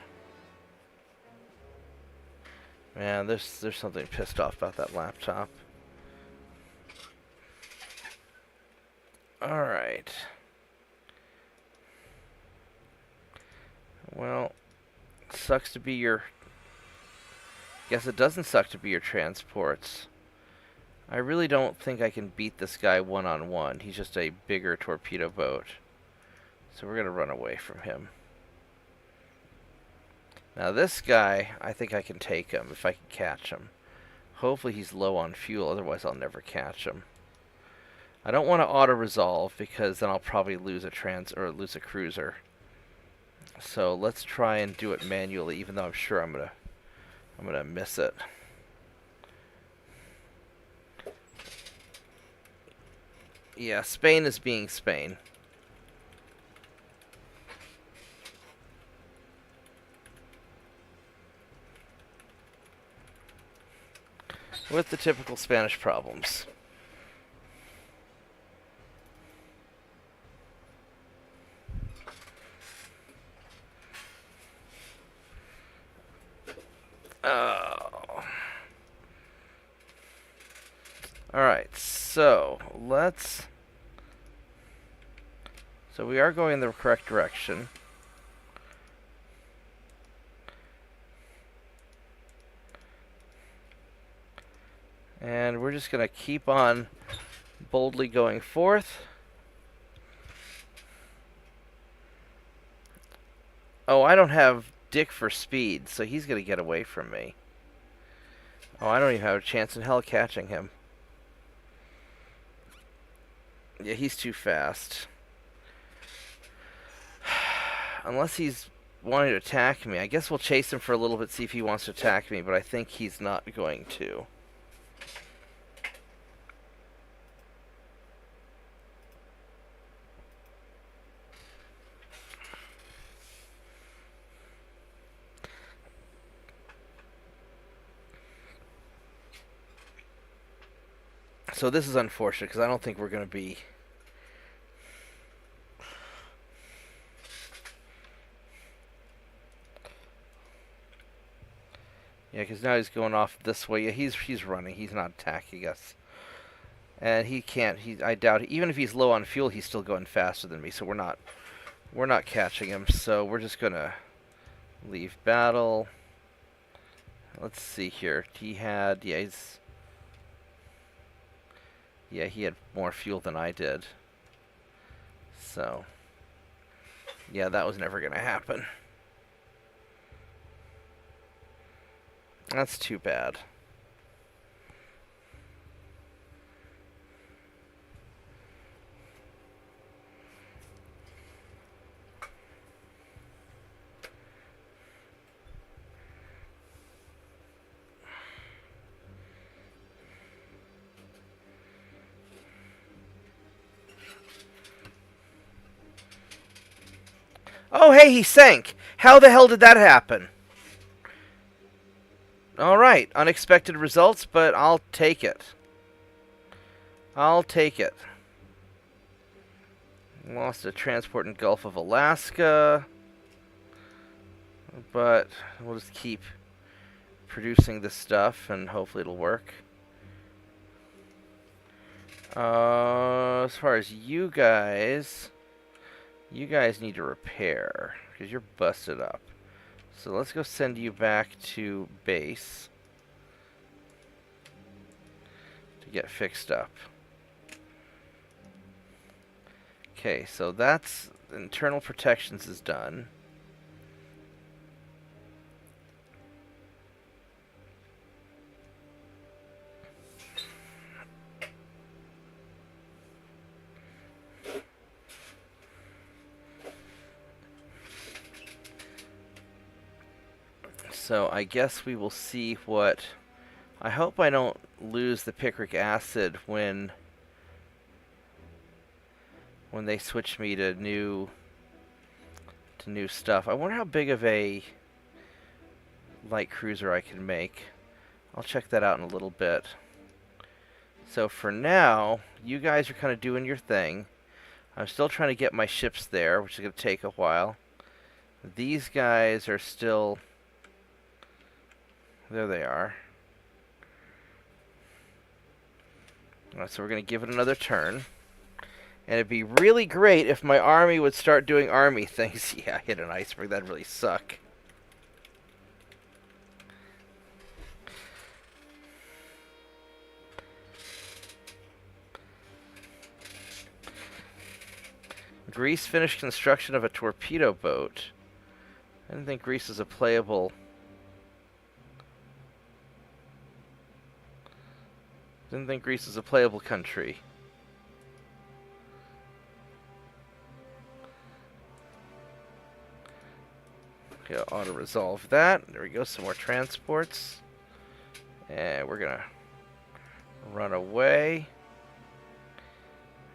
Man, there's something pissed off about that laptop. Alright. Well, sucks to be your... Guess it doesn't suck to be your transports. I really don't think I can beat this guy one-on-one. He's just a bigger torpedo boat. So we're going to run away from him. Now this guy, I think I can take him if I can catch him. Hopefully he's low on fuel, otherwise I'll never catch him. I don't want to auto-resolve because then I'll probably lose a cruiser. So let's try and do it manually, even though I'm sure I'm gonna miss it. Yeah, Spain is being Spain. With the typical Spanish problems. Oh. Alright, so let's... So we are going in the correct direction. And we're just going to keep on boldly going forth. Oh, I don't have Dick for speed, so he's going to get away from me. Oh, I don't even have a chance in hell catching him. Yeah, he's too fast. Unless he's wanting to attack me. I guess we'll chase him for a little bit, see if he wants to attack me, but I think he's not going to. So this is unfortunate, because I don't think we're going to be... Yeah, because now he's going off this way. Yeah, he's running. He's not attacking us. And he can't... I doubt... Even if he's low on fuel, he's still going faster than me, so we're not catching him. So we're just going to leave battle. Let's see here. He had... Yeah, he's... Yeah, he had more fuel than I did. So, yeah, that was never going to happen. That's too bad. Oh, hey, he sank. How the hell did that happen? Alright, unexpected results, but I'll take it. I'll take it. Lost a transport in Gulf of Alaska. But we'll just keep producing this stuff, and hopefully it'll work. As far as you guys need to repair, because you're busted up. So let's go send you back to base to get fixed up. Okay, so that's internal protections is done. So I guess we will see what... I hope I don't lose the picric acid when they switch me to new stuff. I wonder how big of a light cruiser I can make. I'll check that out in a little bit. So for now, you guys are kind of doing your thing. I'm still trying to get my ships there, which is going to take a while. These guys are still... There they are. Alright, so we're going to give it another turn. And it'd be really great if my army would start doing army things. Yeah, I hit an iceberg. That'd really suck. Greece finished construction of a torpedo boat. I didn't think Greece is a playable... Didn't think Greece is a playable country. Okay, auto-resolve that. There we go, some more transports. And we're gonna run away.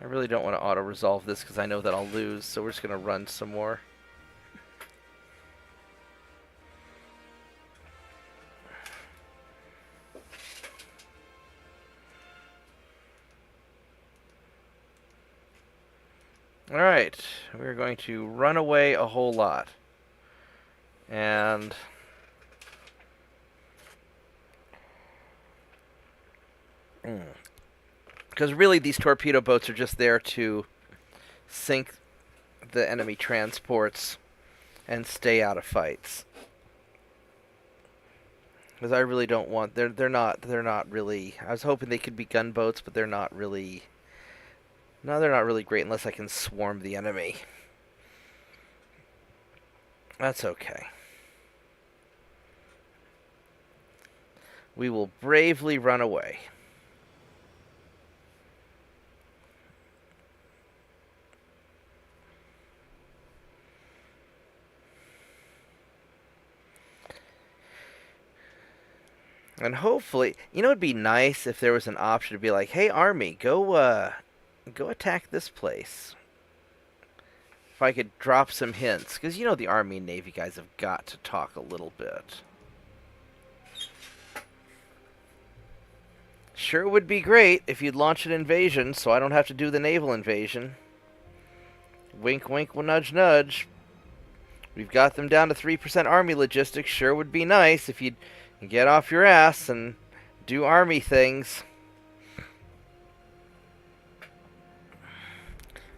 I really don't want to auto-resolve this because I know that I'll lose, so we're just gonna run some more. Alright, we're going to run away a whole lot. And... Because really these torpedo boats are just there to sink the enemy transports and stay out of fights. Because I really don't want... They're not really... I was hoping they could be gunboats, but they're not really... No, they're not really great unless I can swarm the enemy. That's okay. We will bravely run away. And hopefully, you know, it'd be nice if there was an option to be like, hey, Army, go attack this place. If I could drop some hints. Because, you know, the Army and Navy guys have got to talk a little bit. Sure would be great if you'd launch an invasion so I don't have to do the naval invasion. Wink, wink, nudge, nudge. We've got them down to 3% Army logistics. Sure would be nice if you'd get off your ass and do Army things.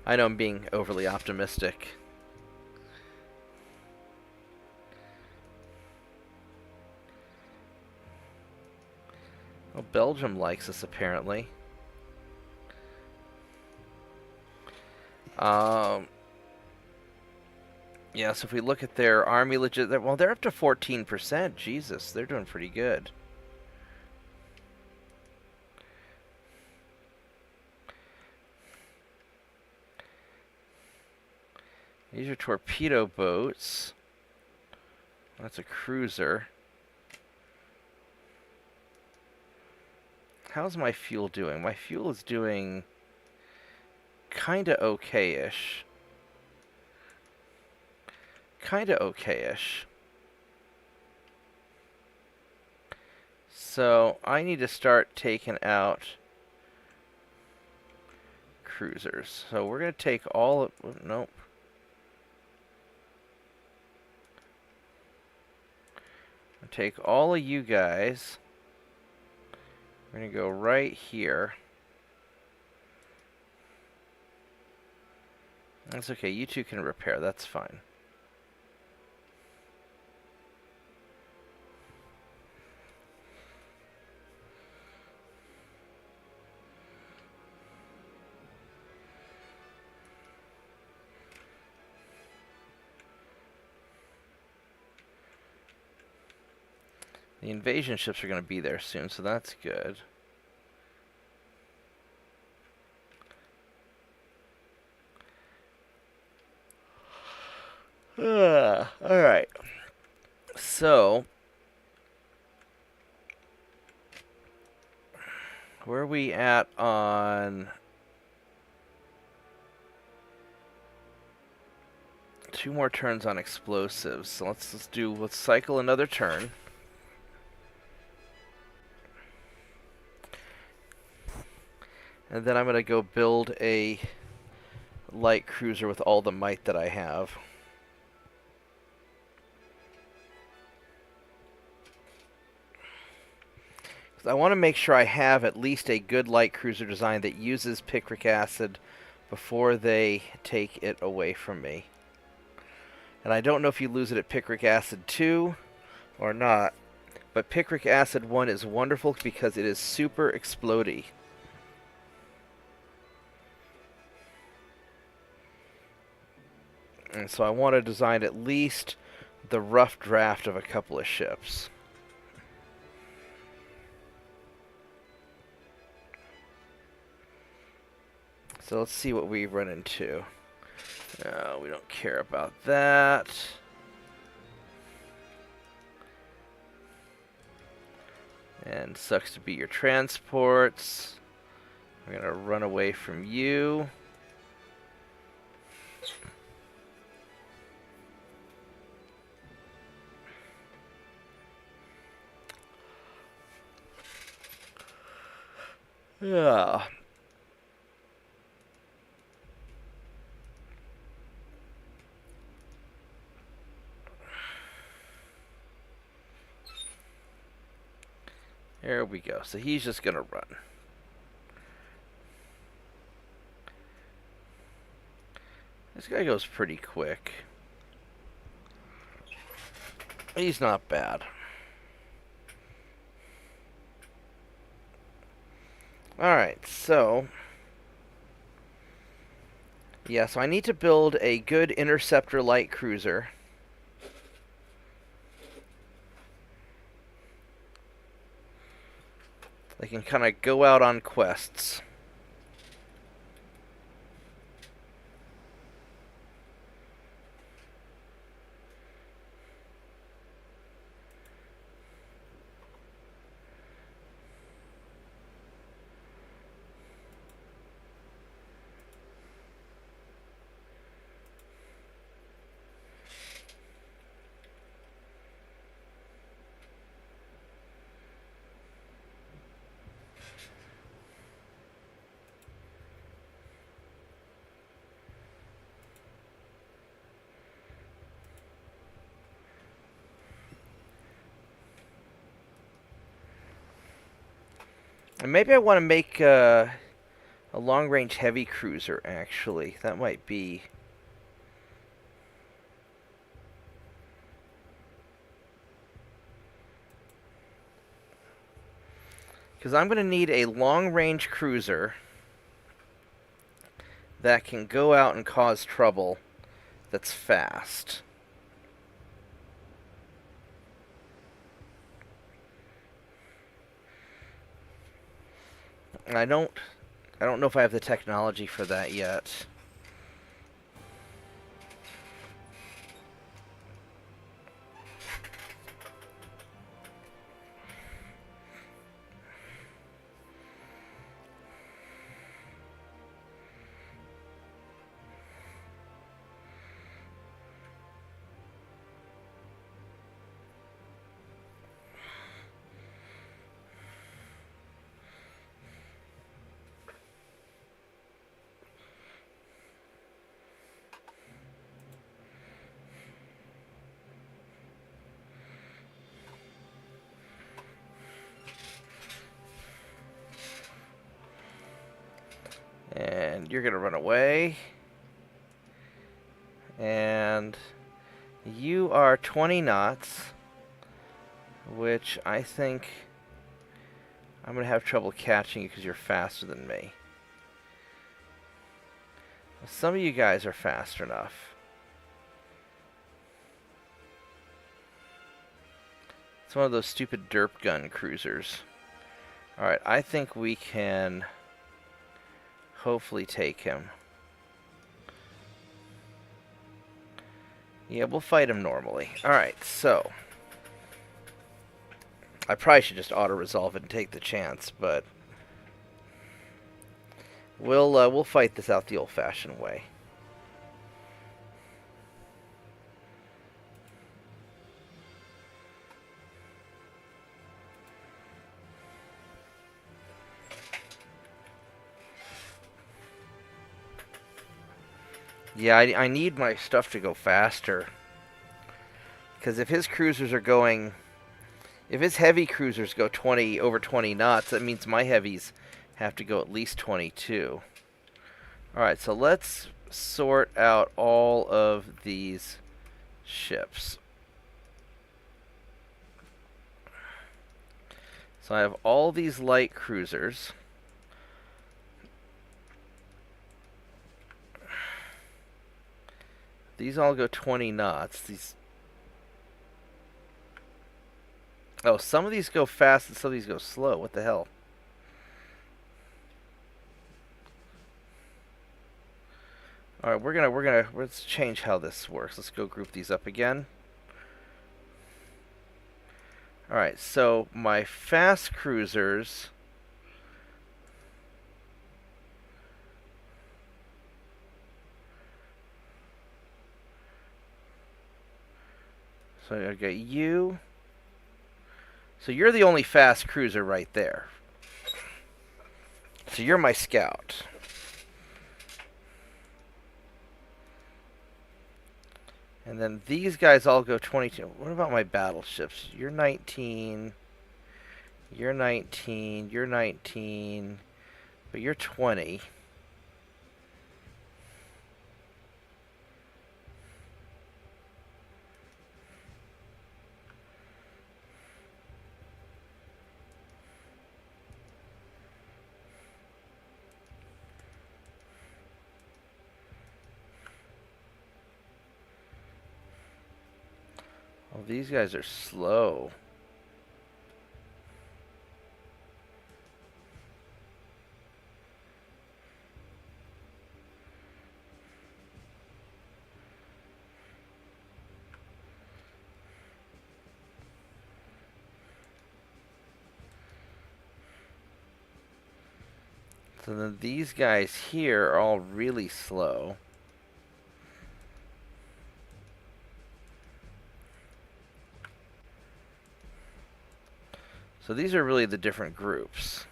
I know I'm being overly optimistic. Well, Belgium likes us, apparently. Yeah, so if we look at their army well, they're up to 14%. Jesus, they're doing pretty good. These are torpedo boats. That's a cruiser. How's my fuel doing? My fuel is doing kinda okay-ish. Kinda okay-ish. So I need to start taking out cruisers. So we're gonna take all of... Nope. Take all of you guys. We're going to go right here. That's okay. You two can repair. That's fine. The invasion ships are going to be there soon, so that's good. Alright. So, Where are we at on... 2 more turns on explosives. So let's cycle another turn. And then I'm going to go build a light cruiser with all the might that I have. I want to make sure I have at least a good light cruiser design that uses picric acid before they take it away from me. And I don't know if you lose it at picric acid 2 or not, but picric acid 1 is wonderful because it is super explodey. And so I want to design at least the rough draft of a couple of ships. So let's see what we run into. No, we don't care about that. And sucks to be your transports. We're going to run away from you. Yeah. There we go. So he's just going to run. This guy goes pretty quick. He's not bad. Alright, so... yeah, so I need to build a good interceptor light cruiser. They can kind of go out on quests. And maybe I want to make a long-range heavy cruiser, actually. That might be... because I'm going to need a long-range cruiser that can go out and cause trouble that's fast. And I don't know if I have the technology for that yet. And you're going to run away. And you are 20 knots, which I think I'm going to have trouble catching you because you're faster than me. Some of you guys are fast enough. It's one of those stupid derp gun cruisers. Alright, I think we can hopefully take him. Yeah, we'll fight him normally. Alright, so... I probably should just auto-resolve it and take the chance, but... We'll fight this out the old-fashioned way. Yeah, I need my stuff to go faster. Because if his cruisers are going... If his heavy cruisers go over 20 knots, that means my heavies have to go at least 22. Alright, so let's sort out all of these ships. So I have all these light cruisers. These all go 20 knots. Oh, some of these go fast and some of these go slow. What the hell? All right, let's change how this works. Let's go group these up again. All right, so my fast cruisers. So I got you. So you're the only fast cruiser right there. So you're my scout. And then these guys all go 22. What about my battleships? You're 19. You're 19. You're 19. But you're 20. Oh, these guys are slow. So then these guys here are all really slow. So these are really the different groups.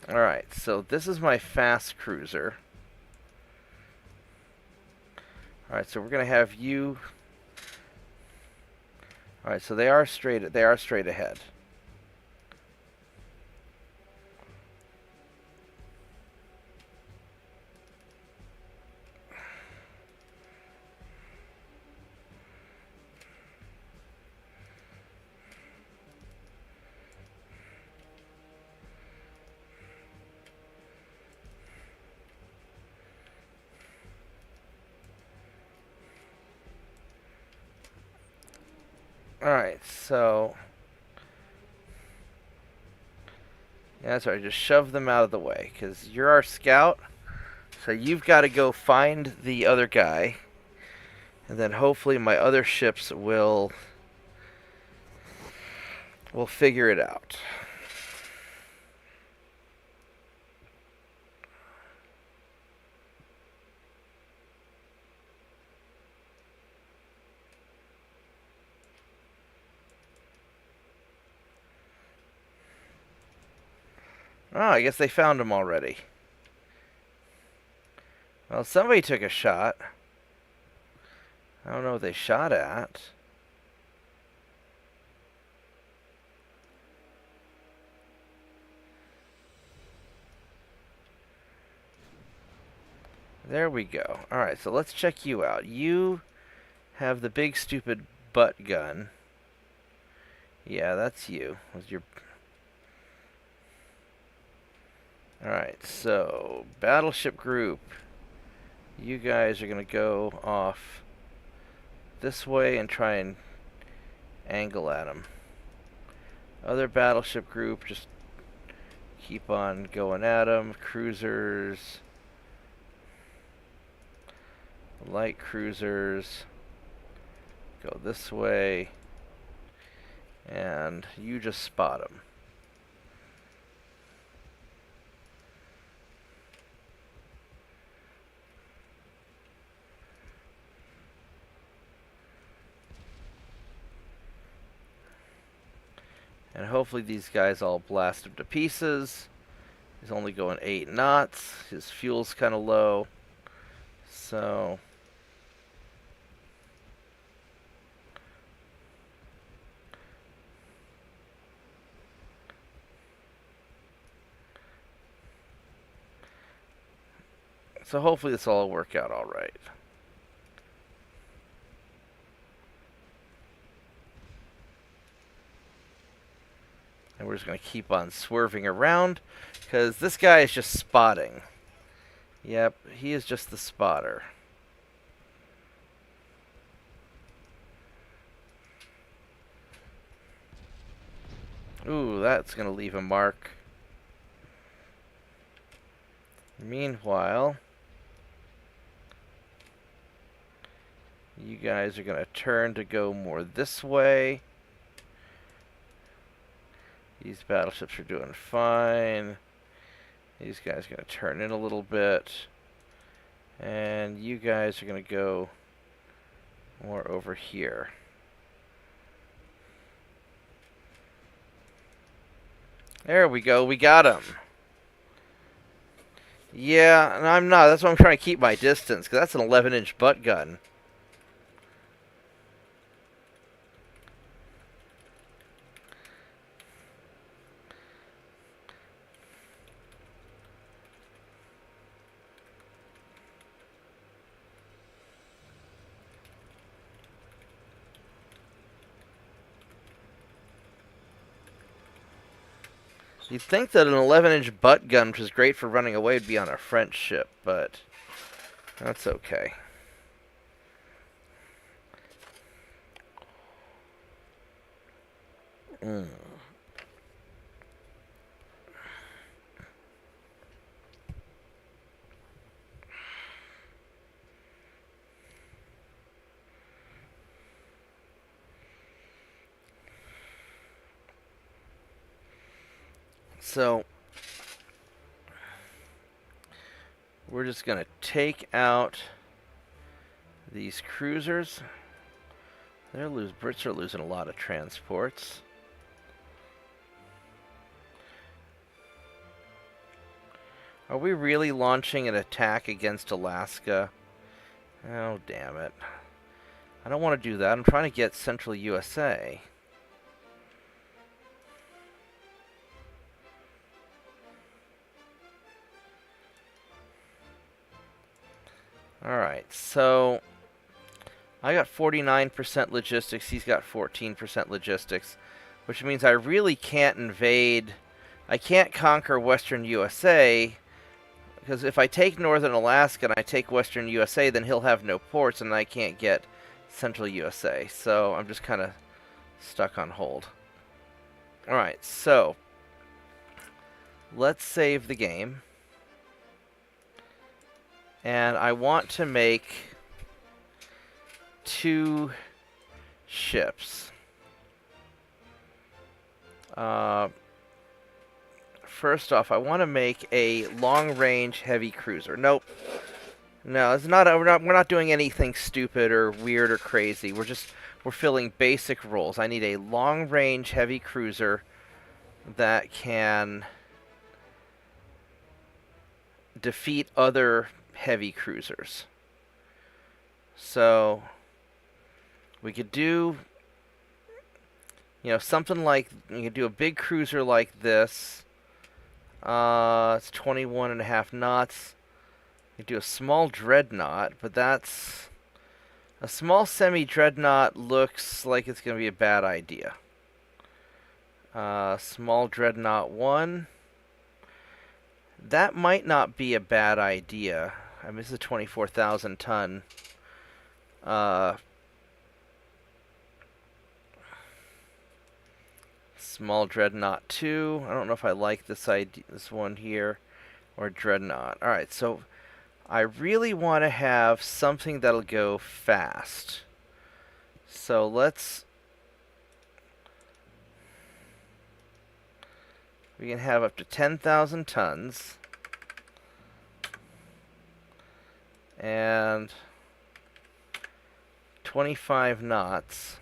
Alright, so this is my fast cruiser. Alright, so we're gonna have you. Alright, so they are straight ahead. Alright, so... yeah, that's right, just shove them out of the way, because you're our scout, so you've got to go find the other guy, and then hopefully my other ships will figure it out. Oh, I guess they found him already. Well, somebody took a shot. I don't know what they shot at. There we go. Alright, so let's check you out. You have the big stupid butt gun. Yeah, that's you. Was your... Alright, so battleship group. You guys are going to go off this way and try and angle at them. Other battleship group, just keep on going at them. Cruisers. Light cruisers. Go this way. And you just spot them. And hopefully these guys all blast him to pieces. He's only going 8 knots. His fuel's kind of low. So hopefully this all will work out all right. And we're just going to keep on swerving around, because this guy is just spotting. Yep, he is just the spotter. Ooh, that's going to leave a mark. Meanwhile, you guys are going to turn to go more this way. These battleships are doing fine. These guys are going to turn in a little bit. And you guys are going to go more over here. There we go. We got him. Yeah, and I'm not. That's why I'm trying to keep my distance, because that's an 11-inch butt gun. You'd think that an 11-inch butt gun, which is great for running away, would be on a French ship, but that's okay. So we're just going to take out these cruisers. Brits are losing a lot of transports. Are we really launching an attack against Alaska? Oh, damn it. I don't want to do that. I'm trying to get Central USA. Alright, so I got 49% logistics, he's got 14% logistics, which means I really can't invade. I can't conquer Western USA, because if I take Northern Alaska and I take Western USA, then he'll have no ports and I can't get Central USA. So I'm just kind of stuck on hold. Alright, so let's save the game. And I want to make 2 ships. First off, I want to make a long-range heavy cruiser. Nope. No, it's not. We're not doing anything stupid or weird or crazy. We're filling basic roles. I need a long-range heavy cruiser that can defeat other heavy cruisers. So we could do, something like, you could do a big cruiser like this. It's 21.5 knots. You could do a small dreadnought, but that's a small semi-dreadnought looks like it's going to be a bad idea. Small dreadnought 1. That might not be a bad idea. I mean, this is a 24,000 ton. Small dreadnought 2. I don't know if I like this one here, or dreadnought. All right, so I really want to have something that'll go fast. So we can have up to 10,000 tons. And 25 knots.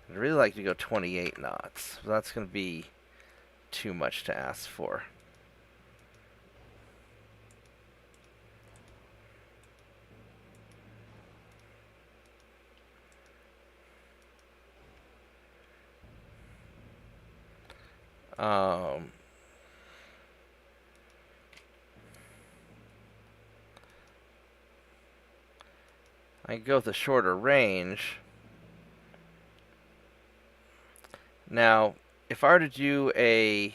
I'd really like to go 28 knots. That's going to be too much to ask for. I can go with a shorter range. Now, if I were to do a...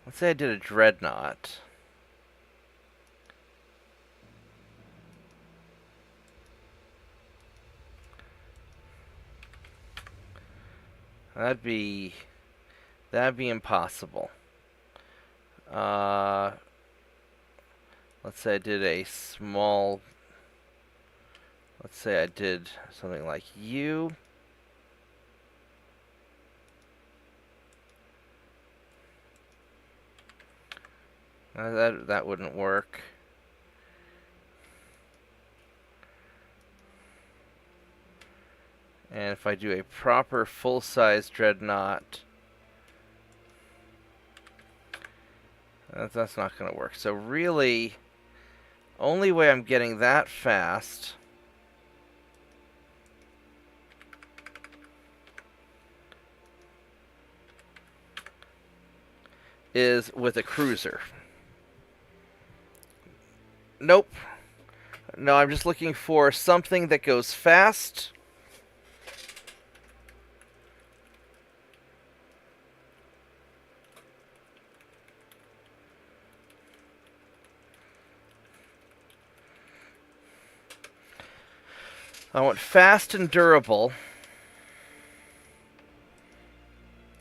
Let's say I did a Dreadnought. That'd be impossible. Let's say I did a small... Let's say I did something like you. That wouldn't work. And if I do a proper full-size Dreadnought, that's not going to work. So really, only way I'm getting that fast is with a cruiser. Nope. No, I'm just looking for something that goes fast. I want fast and durable.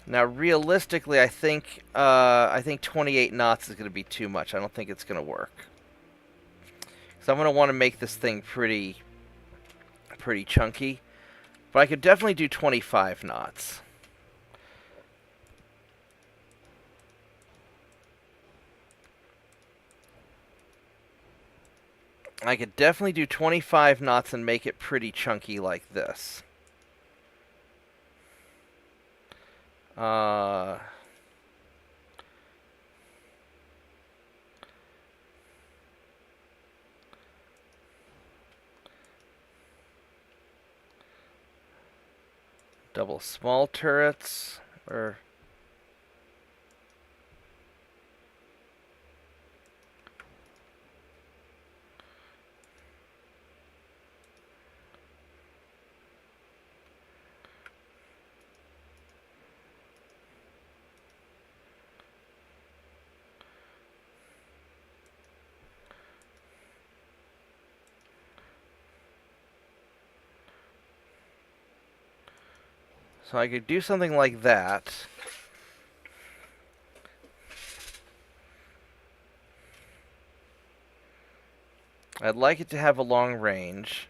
Now, realistically, I think 28 knots is going to be too much. I don't think it's going to work. So I'm going to want to make this thing pretty chunky. But I could definitely do 25 knots. I could definitely do 25 knots and make it pretty chunky like this. Double small turrets, or... So I could do something like that. I'd like it to have a long range.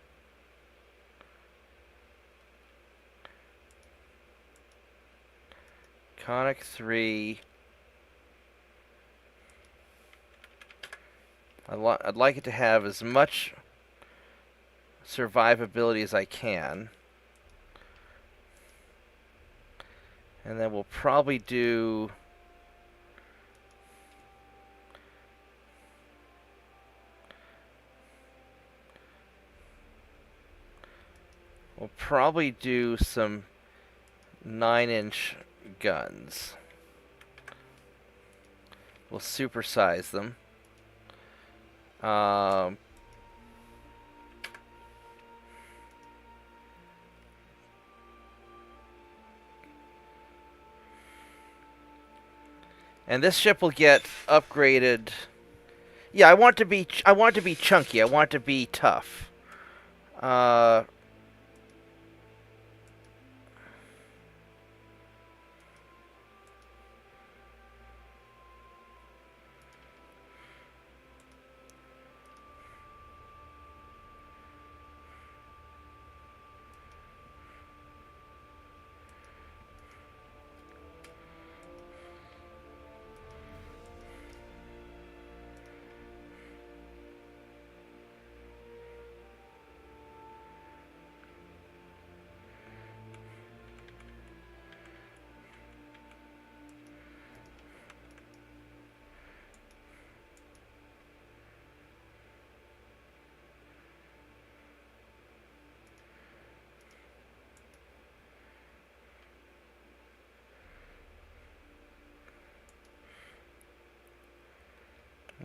Conic 3. I'd like it to have as much survivability as I can. And then we'll probably do... We'll probably do some 9-inch guns. We'll supersize them. And this ship will get upgraded. Yeah, I want it to be chunky. I want it to be tough.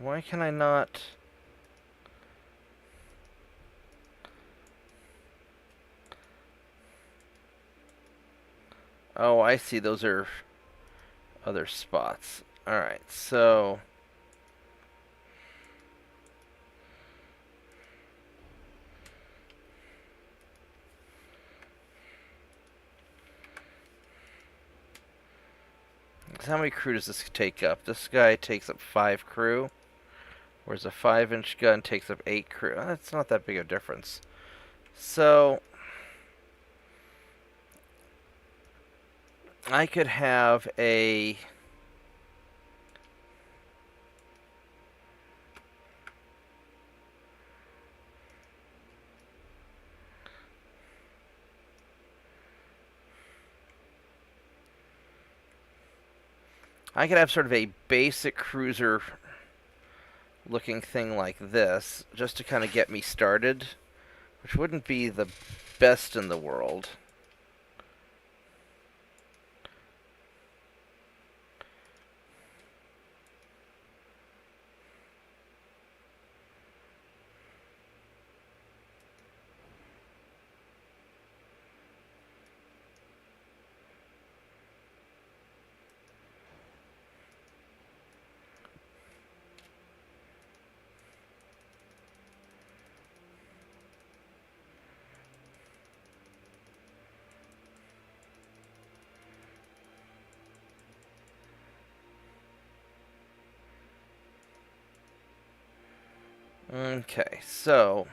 Why can I not... Oh, I see. Those are other spots. Alright, so... how many crew does this take up? This guy takes up 5 crew, whereas a 5-inch gun takes up 8 crew. That's not that big a difference. So... I could have a... I could have sort of a basic cruiser looking thing like this, just to kind of get me started, which wouldn't be the best in the world. Okay, so...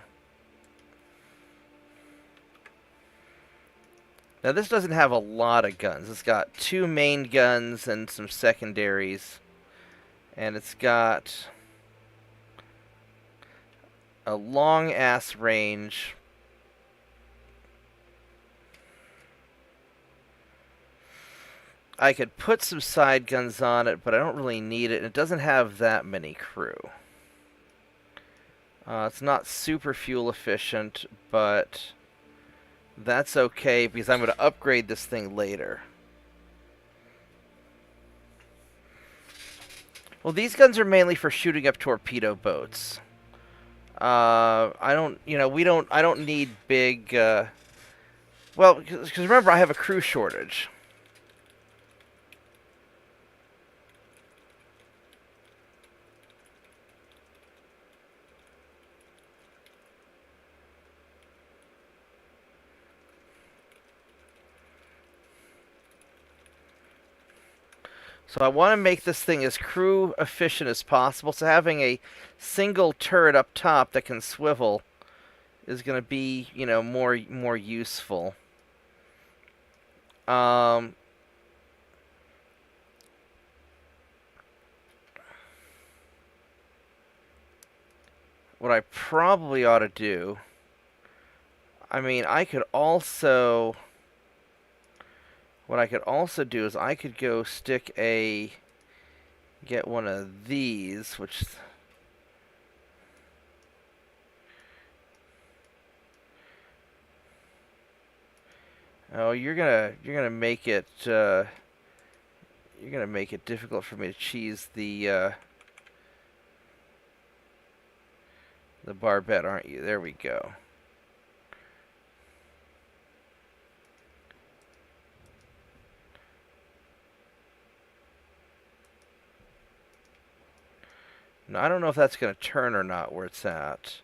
now this doesn't have a lot of guns. It's got 2 main guns and some secondaries. And it's got a long-ass range. I could put some side guns on it, but I don't really need it. And it doesn't have that many crew. It's not super fuel efficient, but that's okay because I'm going to upgrade this thing later. Well, these guns are mainly for shooting up torpedo boats. I don't, I don't need big, well, because remember, I have a crew shortage. So I want to make this thing as crew efficient as possible. So having a single turret up top that can swivel is going to be, more useful. What I probably ought to do, I mean, what I could also do is I could go get one of these, which... oh, you're gonna make it difficult for me to cheese the barbette, aren't you? There we go. Now, I don't know if that's going to turn or not where it's at.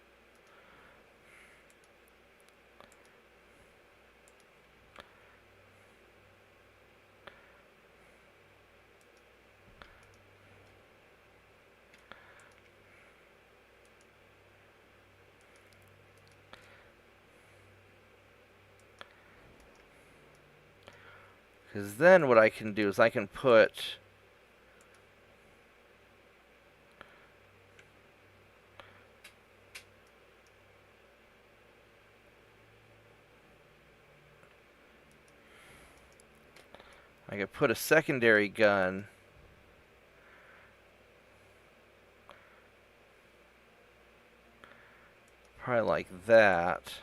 Because then what I can do is I can put... I could put a secondary gun probably like that.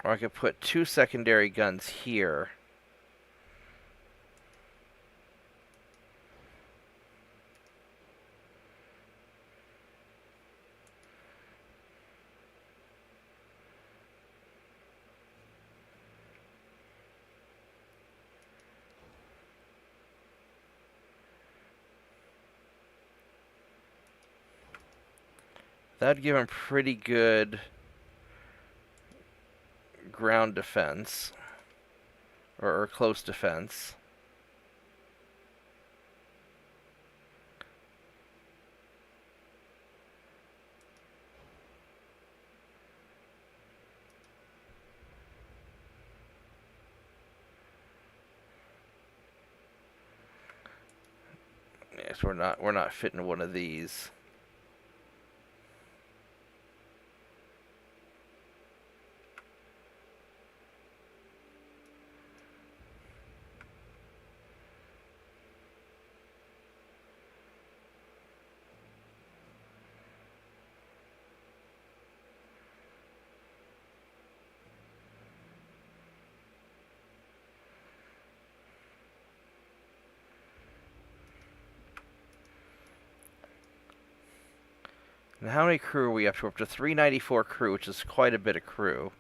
Or I could put 2 secondary guns here. That'd give him pretty good ground defense, or close defense. Yes, we're not fitting one of these. Now, how many crew are we up to? We're up to 394 crew, which is quite a bit of crew.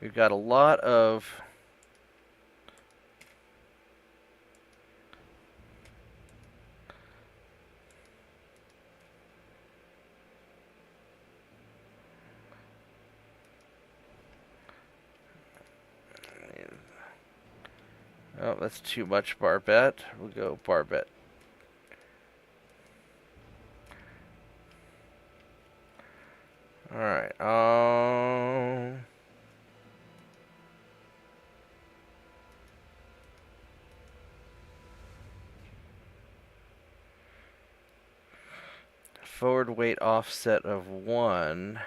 We've got a lot of... Oh, that's too much barbette. We'll go barbette. Alright, forward weight offset of 1.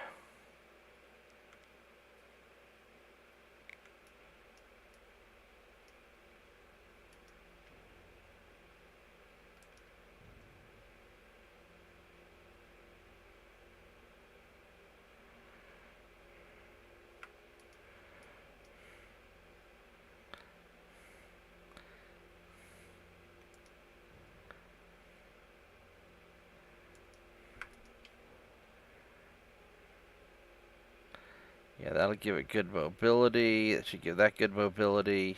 Yeah, that'll give it good mobility. That should give that good mobility.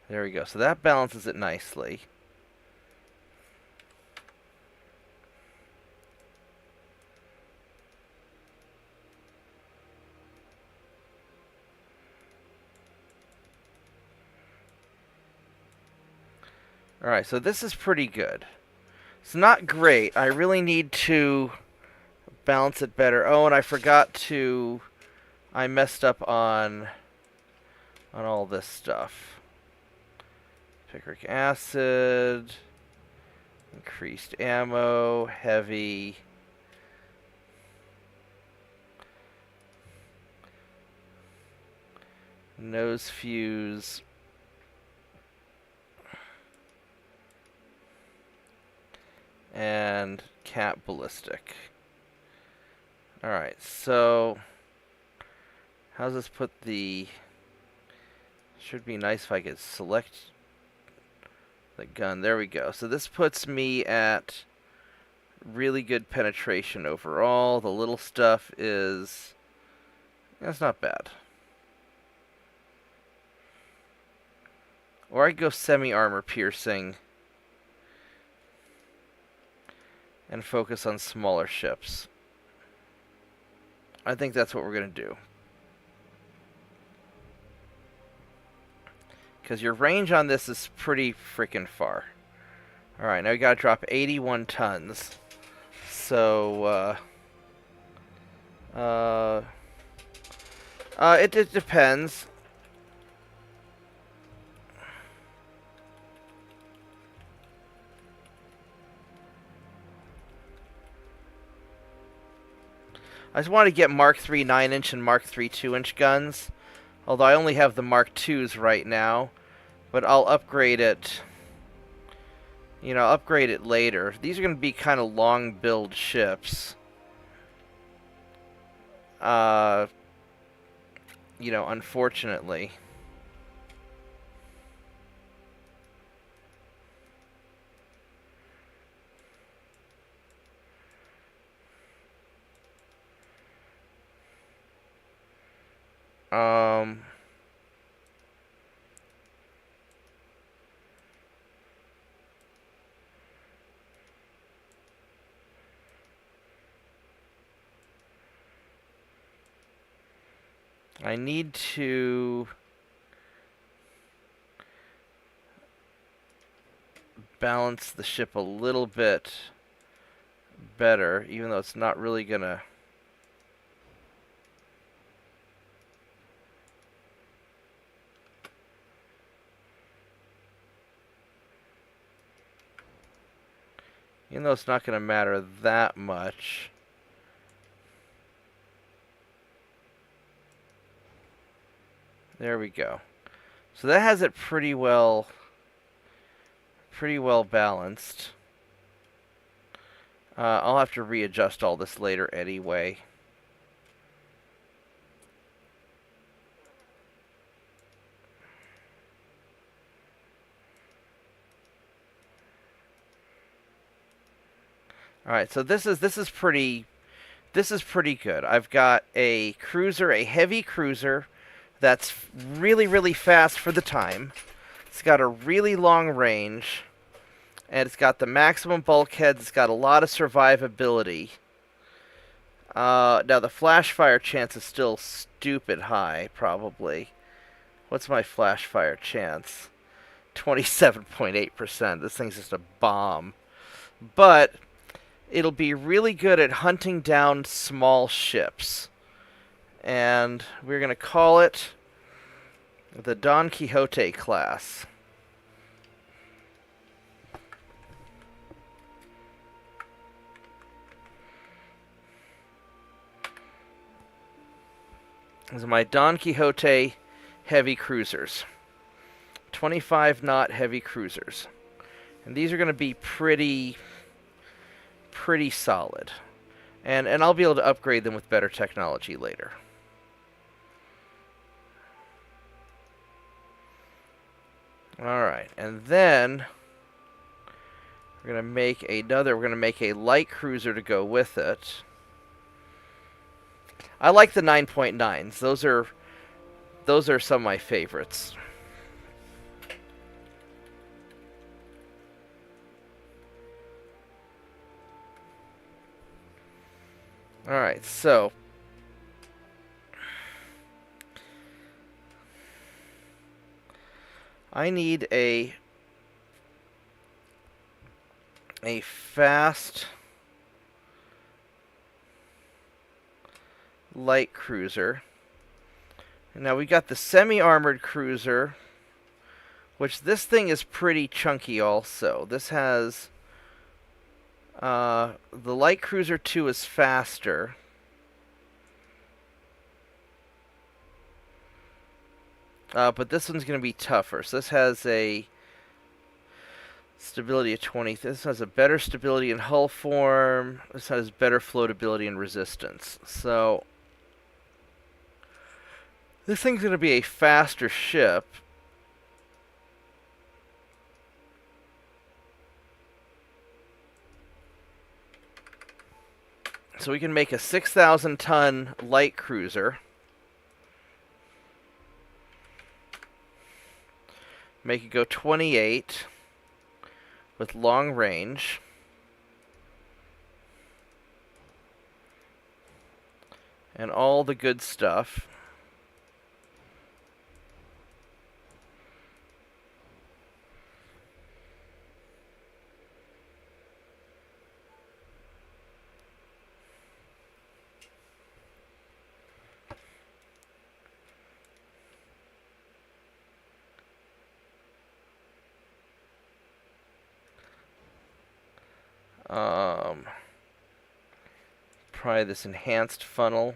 There we go. So that balances it nicely. Alright, so this is pretty good. It's not great. I really need to balance it better. Oh, and I forgot to... I messed up on all this stuff. Picric acid, increased ammo, heavy. Nose fuse. And cap ballistic. Alright, so how does this put the... Should be nice if I could select the gun. There we go. So this puts me at really good penetration overall. The little stuff is... That's not bad. Or I go semi-armor piercing and focus on smaller ships. I think that's what we're going to do. Because your range on this is pretty freaking far. Alright, now we got to drop 81 tons. So, it depends. I just want to get Mark III 9-inch and Mark III 2-inch guns. Although I only have the Mark IIs right now. But I'll upgrade it You know, upgrade it later. These are going to be kind of long build ships. You know, unfortunately. Um, I need to balance the ship a little bit better, even though it's not really gonna... Even though it's not gonna matter that much. There we go. So that has it pretty well balanced. I'll have to readjust all this later anyway. All right, so this is pretty good. I've got a cruiser, a heavy cruiser that's really fast for the time. It's got a really long range, and it's got the maximum bulkheads. It's got a lot of survivability. Now the flash fire chance is still stupid high, probably. What's my flash fire chance? 27.8%. This thing's just a bomb. But it'll be really good at hunting down small ships. And we're going to call it the Don Quixote class. These are my Don Quixote heavy cruisers. 25 knot heavy cruisers. And these are going to be pretty solid. And I'll be able to upgrade them with better technology later. Alright, and then we're going to make a light cruiser to go with it. I like the 9.9s. Those are some of my favorites. Alright, so I need a fast light cruiser. And now we got the semi-armored cruiser, which this thing is pretty chunky also. This has the light cruiser 2 is faster. But this one's going to be tougher. So this has a stability of 20. This has a better stability in hull form. This has better floatability and resistance. So this thing's going to be a faster ship. So we can make a 6,000-ton light cruiser. Make it go 28 with long range. And all the good stuff. Probably this enhanced funnel.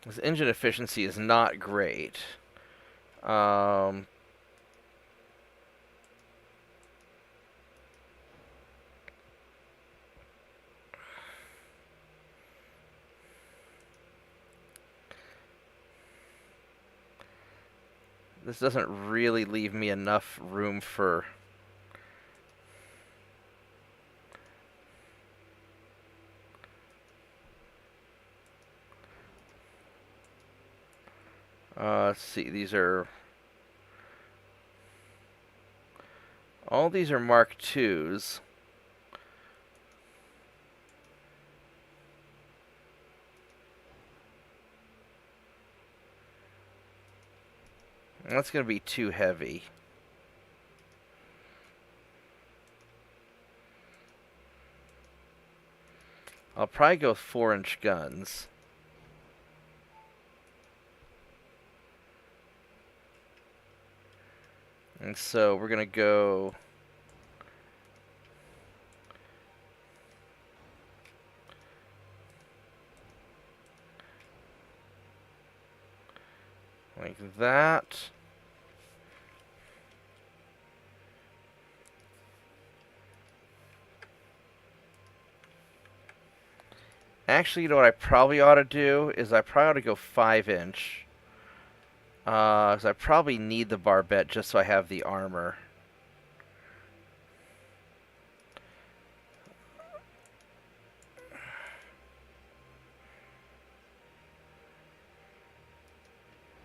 This engine efficiency is not great. Um, this doesn't really leave me enough room for... let's see, these are... All these are Mark IIs. That's going to be too heavy. I'll probably go 4-inch guns. And so we're going to go... like that. Actually, you know what I probably ought to do is I probably ought to go 5-inch. 'Cause I probably need the barbette just so I have the armor.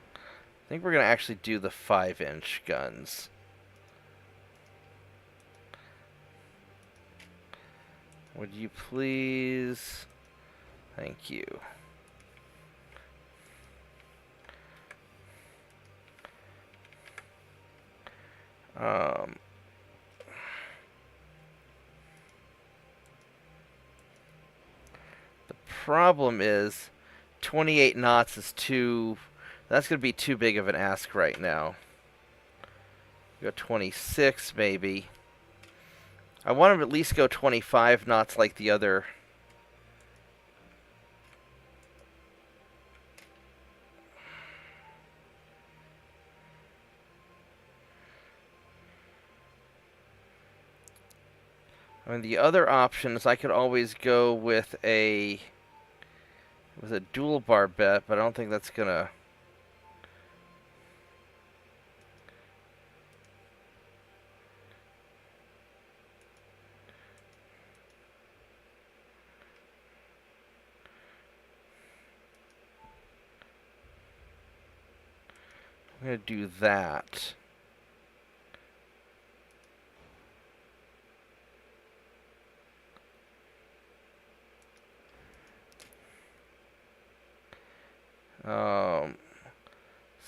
I think we're going to actually do the 5-inch guns. Would you please? Thank you. The problem is 28 knots is too... That's going to be too big of an ask right now. Go 26 maybe. I want to at least go 25 knots like the other. I mean, the other options, I could always go with a dual barbette, but I don't think that's gonna... I'm gonna do that.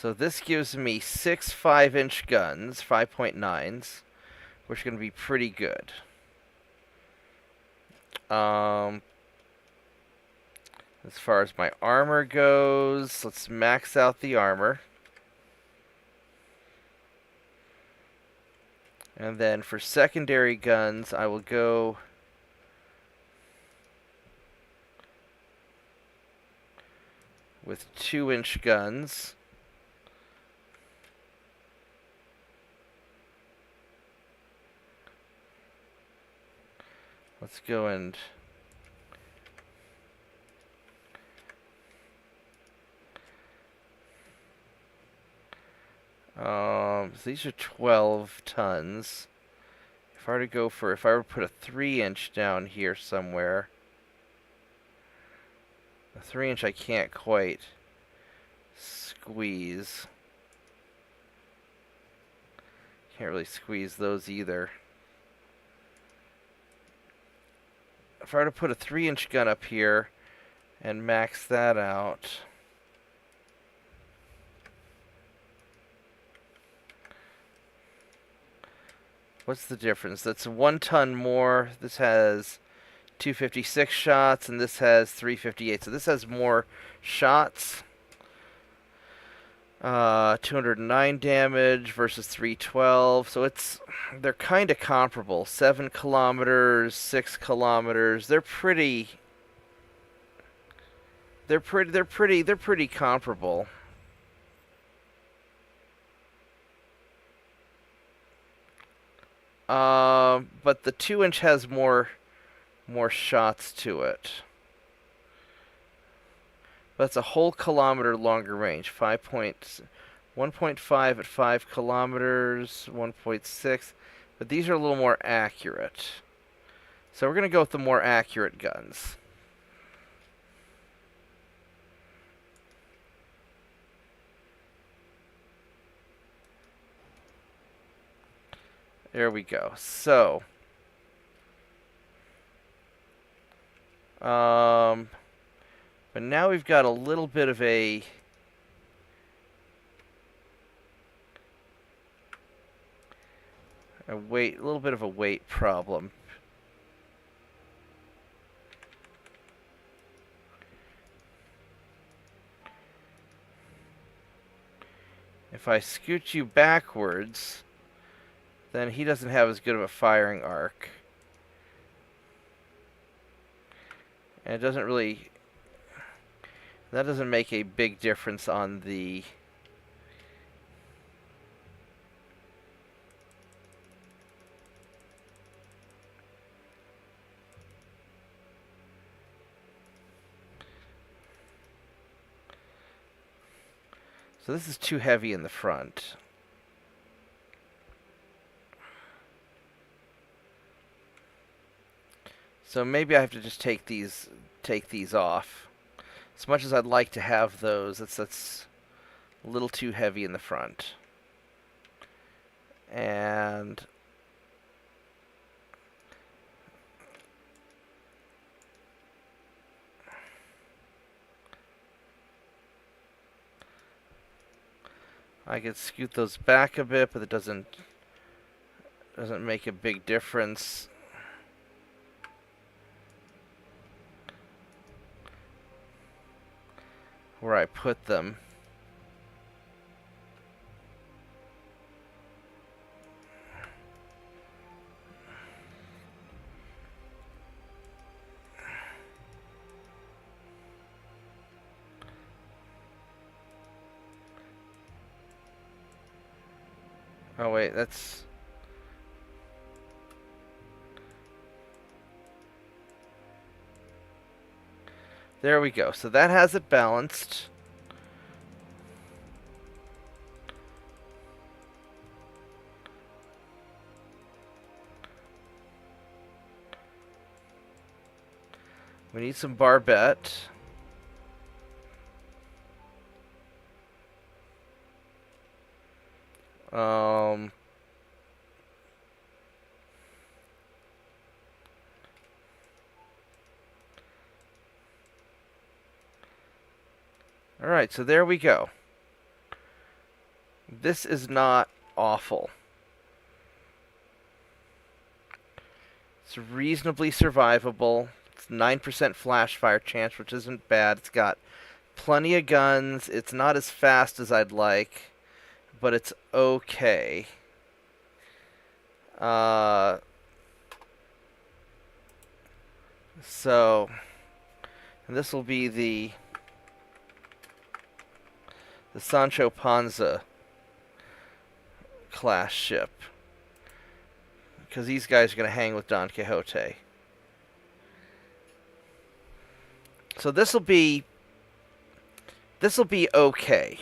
So this gives me 6 5-inch guns, 5.9s, which are going to be pretty good. As far as my armor goes, let's max out the armor. And then for secondary guns, I will go... with 2-inch guns. Let's go and... so these are 12 tons. If I were to put a 3-inch down here somewhere... A 3-inch I can't quite squeeze. Can't really squeeze those either. If I were to put a 3-inch gun up here and max that out... What's the difference? That's 1 ton more. This has 256 shots, and this has 358. So this has more shots. 209 damage versus 312. So they're kind of comparable. 7 kilometers, 6 kilometers. They're pretty They're pretty comparable. But the 2-inch has more shots to it. That's a whole kilometer longer range. 1.5 at 5 kilometers, 1.6. But these are a little more accurate. So we're going to go with the more accurate guns. There we go. So, but now we've got a little bit of a little bit of a weight problem. If I scoot you backwards, then he doesn't have as good of a firing arc. And it doesn't really... That doesn't make a big difference on the... So this is too heavy in the front. So maybe I have to just take these off. As much as I'd like to have those, that's a little too heavy in the front. And I could scoot those back a bit, but it doesn't make a big difference. Where I put them. Oh wait, that's... There we go. So that has it balanced. We need some barbette. Alright, so there we go. This is not awful. It's reasonably survivable. It's 9% flash fire chance, which isn't bad. It's got plenty of guns. It's not as fast as I'd like, but it's okay. So, and this will be the Sancho Panza class ship, because these guys are going to hang with Don Quixote. So this will be okay.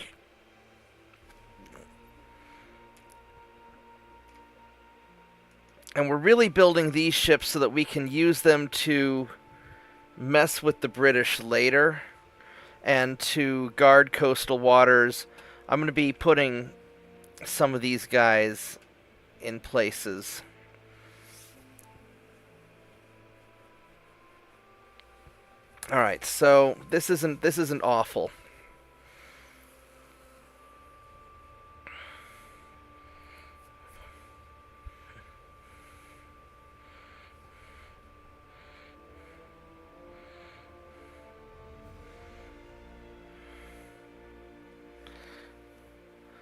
And we're really building these ships so that we can use them to mess with the British later and to guard coastal waters. I'm going to be putting some of these guys in places. All right, so this isn't awful.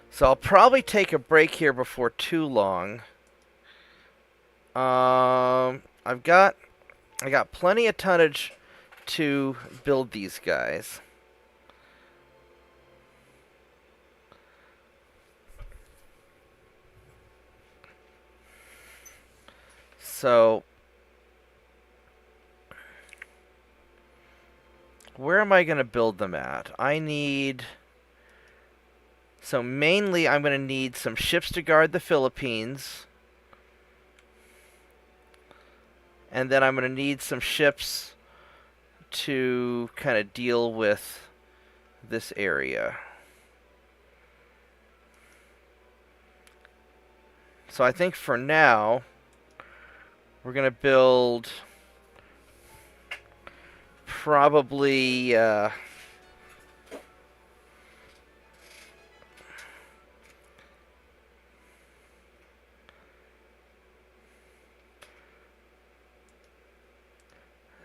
So I'll probably take a break here before too long. I got plenty of tonnage to build these guys. So, where am I going to build them at? So mainly I'm going to need some ships to guard the Philippines. And then I'm going to need some ships to kind of deal with this area. So I think for now, we're going to build probably...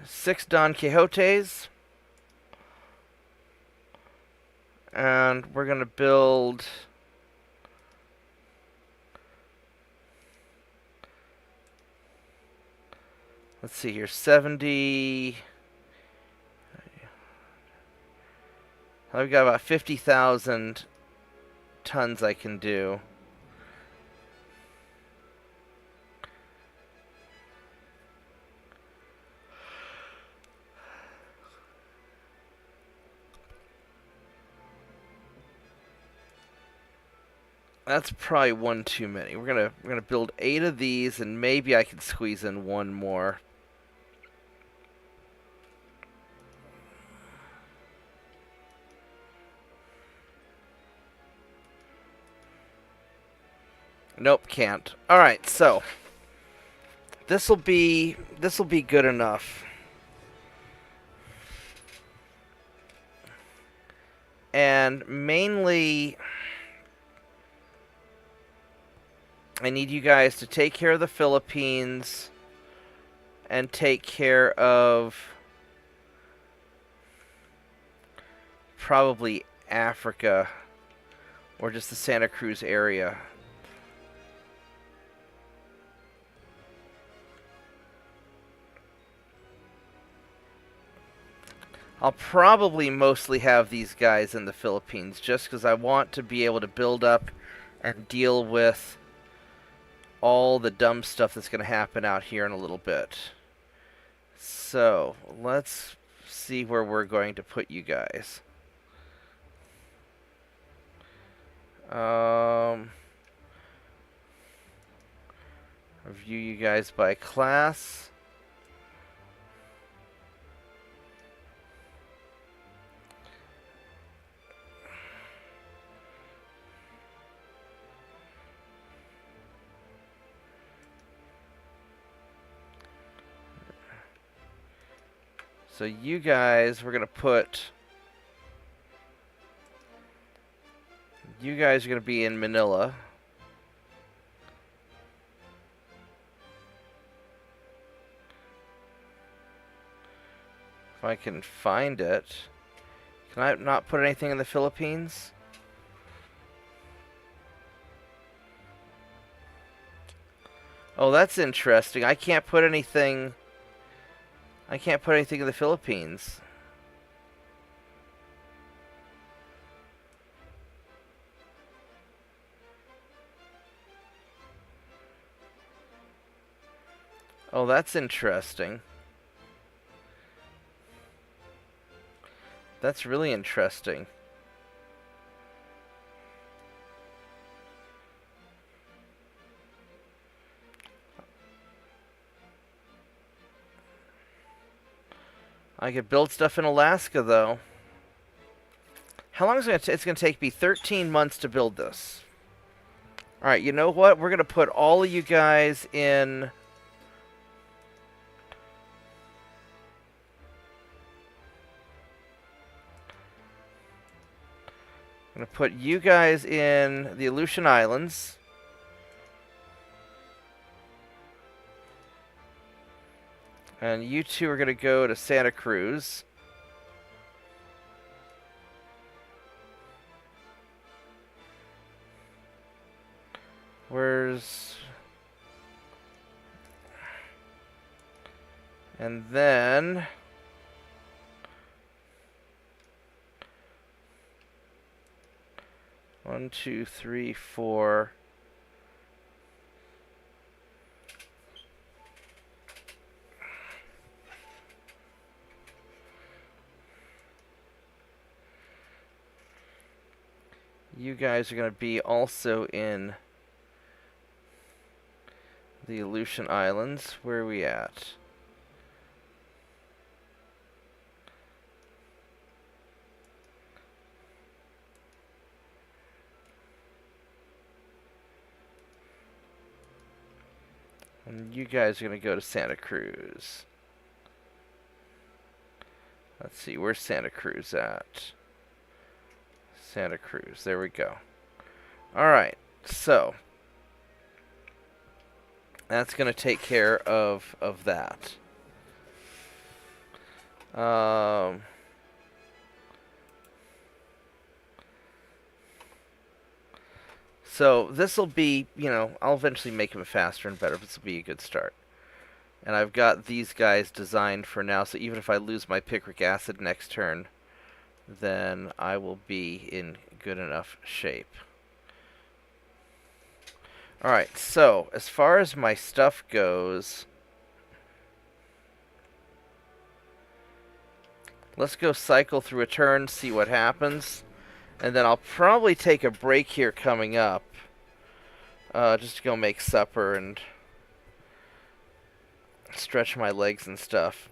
six Don Quixotes. And we're going to build... Let's see here, 70... I've got about 50,000 tons I can do. That's probably one too many. We're gonna build 8 of these, and maybe I can squeeze in one more. Nope, can't. All right, so this'll be good enough. And mainly, I need you guys to take care of the Philippines and take care of probably Africa or just the Santa Cruz area. I'll probably mostly have these guys in the Philippines just because I want to be able to build up and deal with all the dumb stuff that's going to happen out here in a little bit. So, let's see where we're going to put you guys. Review you guys by class. So you guys, we're going to put... You guys are going to be in Manila. If I can find it. Can I not put anything in the Philippines? Oh, that's interesting. I can't put anything in the Philippines. Oh, that's interesting. That's really interesting. I could build stuff in Alaska, though. How long is it? It's going to take me 13 months to build this. Alright, you know what? We're going to put all of you guys in... I'm going to put you guys in the Aleutian Islands. And you two are going to go to Santa Cruz. Where's... And then... 1, 2, 3, 4... You guys are going to be also in the Aleutian Islands. Where are we at? And you guys are going to go to Santa Cruz. Let's see, where's Santa Cruz at? Santa Cruz, there we go. Alright, so that's going to take care of that. So this will be, I'll eventually make him faster and better, but this will be a good start. And I've got these guys designed for now, so even if I lose my picric acid next turn, then I will be in good enough shape. Alright, so as far as my stuff goes, let's go cycle through a turn, see what happens. And then I'll probably take a break here coming up. Just to go make supper and stretch my legs and stuff.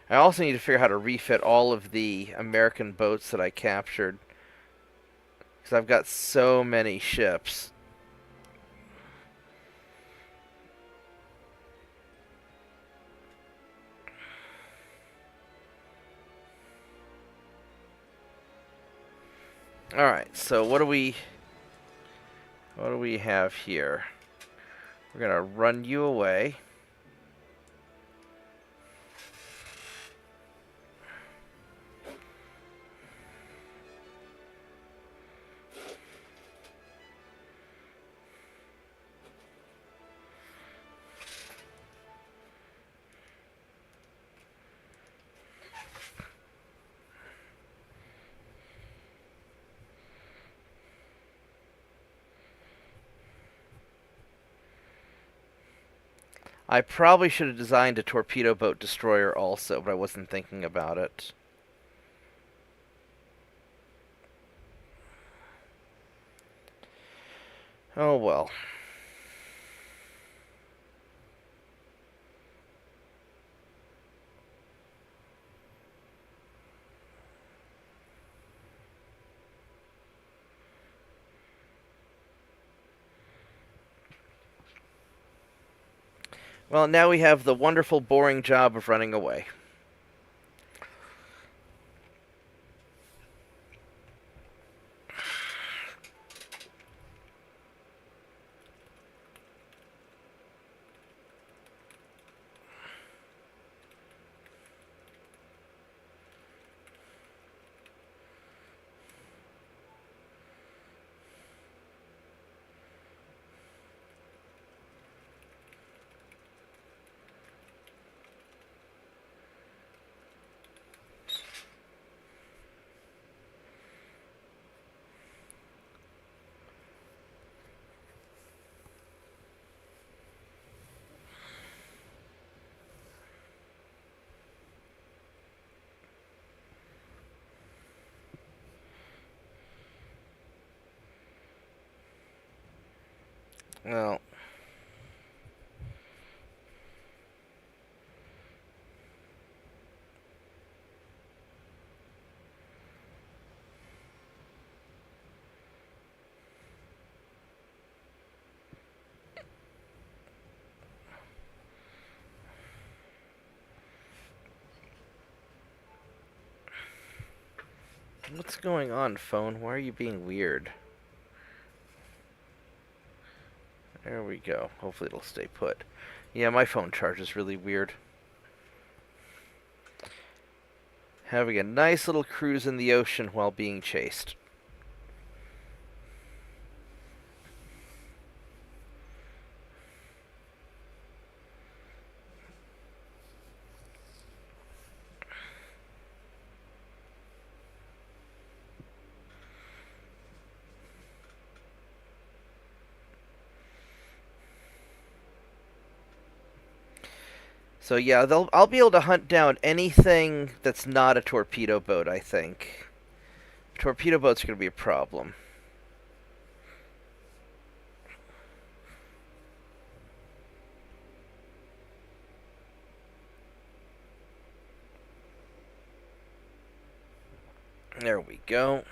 I also need to figure out how to refit all of the American boats that I captured, because I've got so many ships. Alright, so what do we have here? We're gonna run you away. I probably should have designed a torpedo boat destroyer also, but I wasn't thinking about it. Oh well. Well, now we have the wonderful, boring job of running away. Well, what's going on, phone? Why are you being weird? There we go. Hopefully it'll stay put. Yeah, my phone charge is really weird. Having a nice little cruise in the ocean while being chased. So yeah, I'll be able to hunt down anything that's not a torpedo boat, I think. Torpedo boats are going to be a problem. There we go.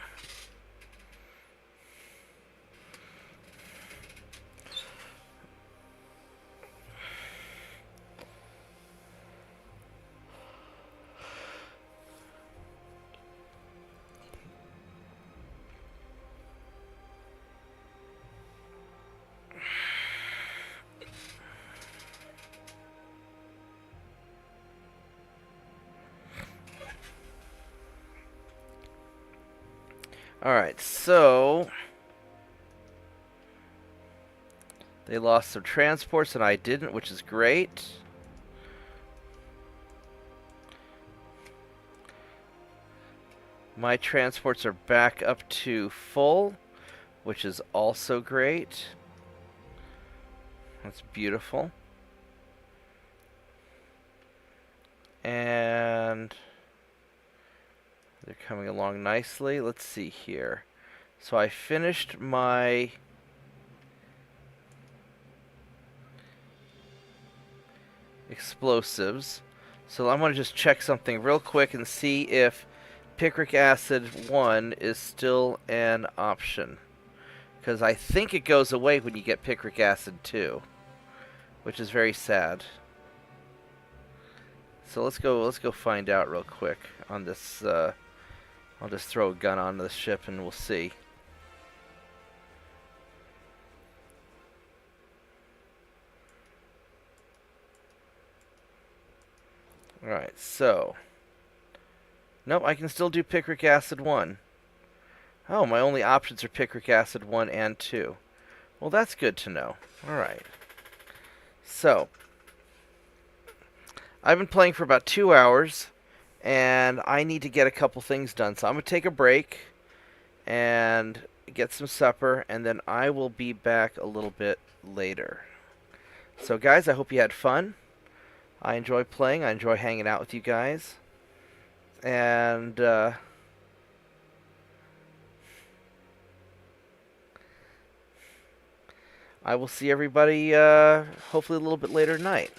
Alright, so they lost some transports and I didn't, which is great. My transports are back up to full, which is also great. That's beautiful. And they're coming along nicely. Let's see here. So I finished my explosives. So I'm going to just check something real quick and see if picric acid 1 is still an option. Because I think it goes away when you get picric acid 2, which is very sad. So let's go find out real quick on this. I'll just throw a gun onto the ship and we'll see. Alright, so nope, I can still do picric acid 1. Oh, my only options are picric acid 1 and 2. Well, that's good to know. Alright. So, I've been playing for about 2 hours, and I need to get a couple things done. So I'm going to take a break and get some supper, and then I will be back a little bit later. So, guys, I hope you had fun. I enjoy playing. I enjoy hanging out with you guys. And I will see everybody hopefully a little bit later tonight.